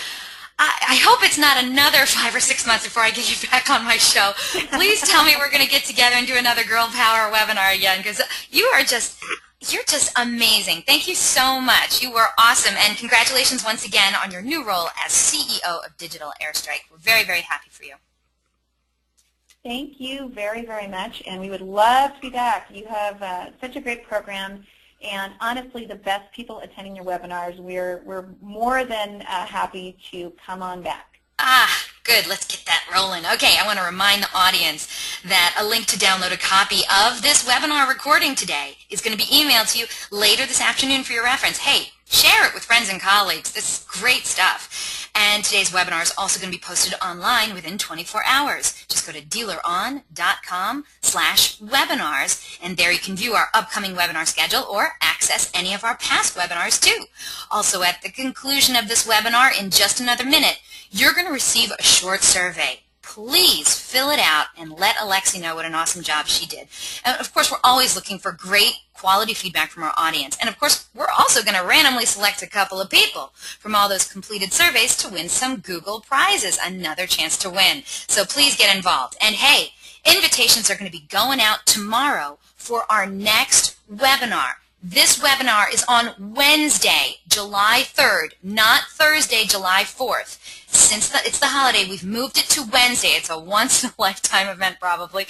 Speaker 1: I hope it's not another 5 or 6 months before I get you back on my show. Please tell me we're going to get together and do another Girl Power webinar again, because you're just amazing. Thank you so much. You were awesome. And congratulations once again on your new role as CEO of Digital Airstrike. We're very, very happy for you.
Speaker 2: Thank you very, very much, and we would love to be back. You have such a great program, and honestly, the best people attending your webinars. We're more than happy to come on back.
Speaker 1: Good. Let's get that rolling. Okay, I want to remind the audience that a link to download a copy of this webinar recording today is going to be emailed to you later this afternoon for your reference. Hey, share it with friends and colleagues. This is great stuff. And today's webinar is also going to be posted online within 24 hours. Just go to dealerun.com/webinars, and there you can view our upcoming webinar schedule or access any of our past webinars too. Also, at the conclusion of this webinar, in just another minute, you're going to receive a short survey. Please fill it out and let Alexi know what an awesome job she did. And of course, we're always looking for great quality feedback from our audience. And of course, we're also going to randomly select a couple of people from all those completed surveys to win some Google prizes, another chance to win. So please get involved. And hey, invitations are going to be going out tomorrow for our next webinar. This webinar is on Wednesday, July 3rd, not Thursday, July 4th. Since it's the holiday, we've moved it to Wednesday. It's a once-in-a-lifetime event probably.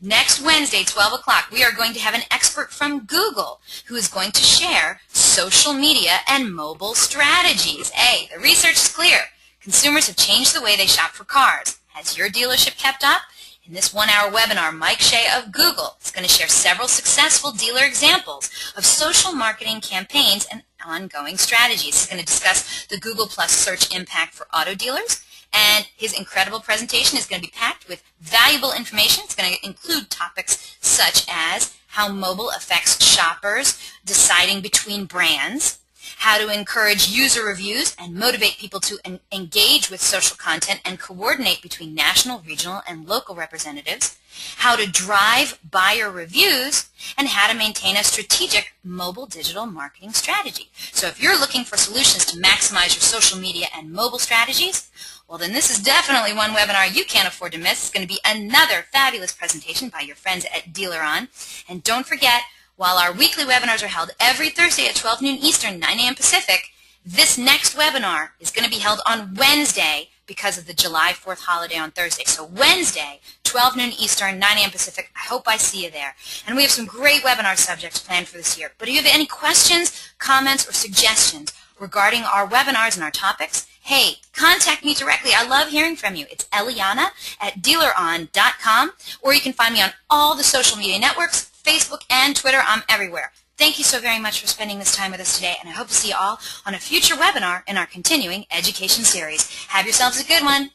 Speaker 1: Next Wednesday, 12 o'clock, we are going to have an expert from Google who is going to share social media and mobile strategies. Hey, the research is clear. Consumers have changed the way they shop for cars. Has your dealership kept up? In this one-hour webinar, Mike Shea of Google is going to share several successful dealer examples of social marketing campaigns and ongoing strategies. He's going to discuss the Google Plus search impact for auto dealers, and his incredible presentation is going to be packed with valuable information. It's going to include topics such as how mobile affects shoppers deciding between brands, how to encourage user reviews and motivate people to engage with social content and coordinate between national, regional, and local representatives, how to drive buyer reviews, and how to maintain a strategic mobile digital marketing strategy. So if you're looking for solutions to maximize your social media and mobile strategies, well, then this is definitely one webinar you can't afford to miss. It's going to be another fabulous presentation by your friends at DEALERUN. And don't forget, while our weekly webinars are held every Thursday at 12 noon Eastern, 9 a.m. Pacific, this next webinar is going to be held on Wednesday because of the July 4th holiday on Thursday. So Wednesday, 12 noon Eastern, 9 a.m. Pacific. I hope I see you there. And we have some great webinar subjects planned for this year. But if you have any questions, comments, or suggestions regarding our webinars and our topics, hey, contact me directly. I love hearing from you. It's Eliana@dealerun.com, or you can find me on all the social media networks, Facebook and Twitter. I'm everywhere. Thank you so very much for spending this time with us today, and I hope to see you all on a future webinar in our continuing education series. Have yourselves a good one.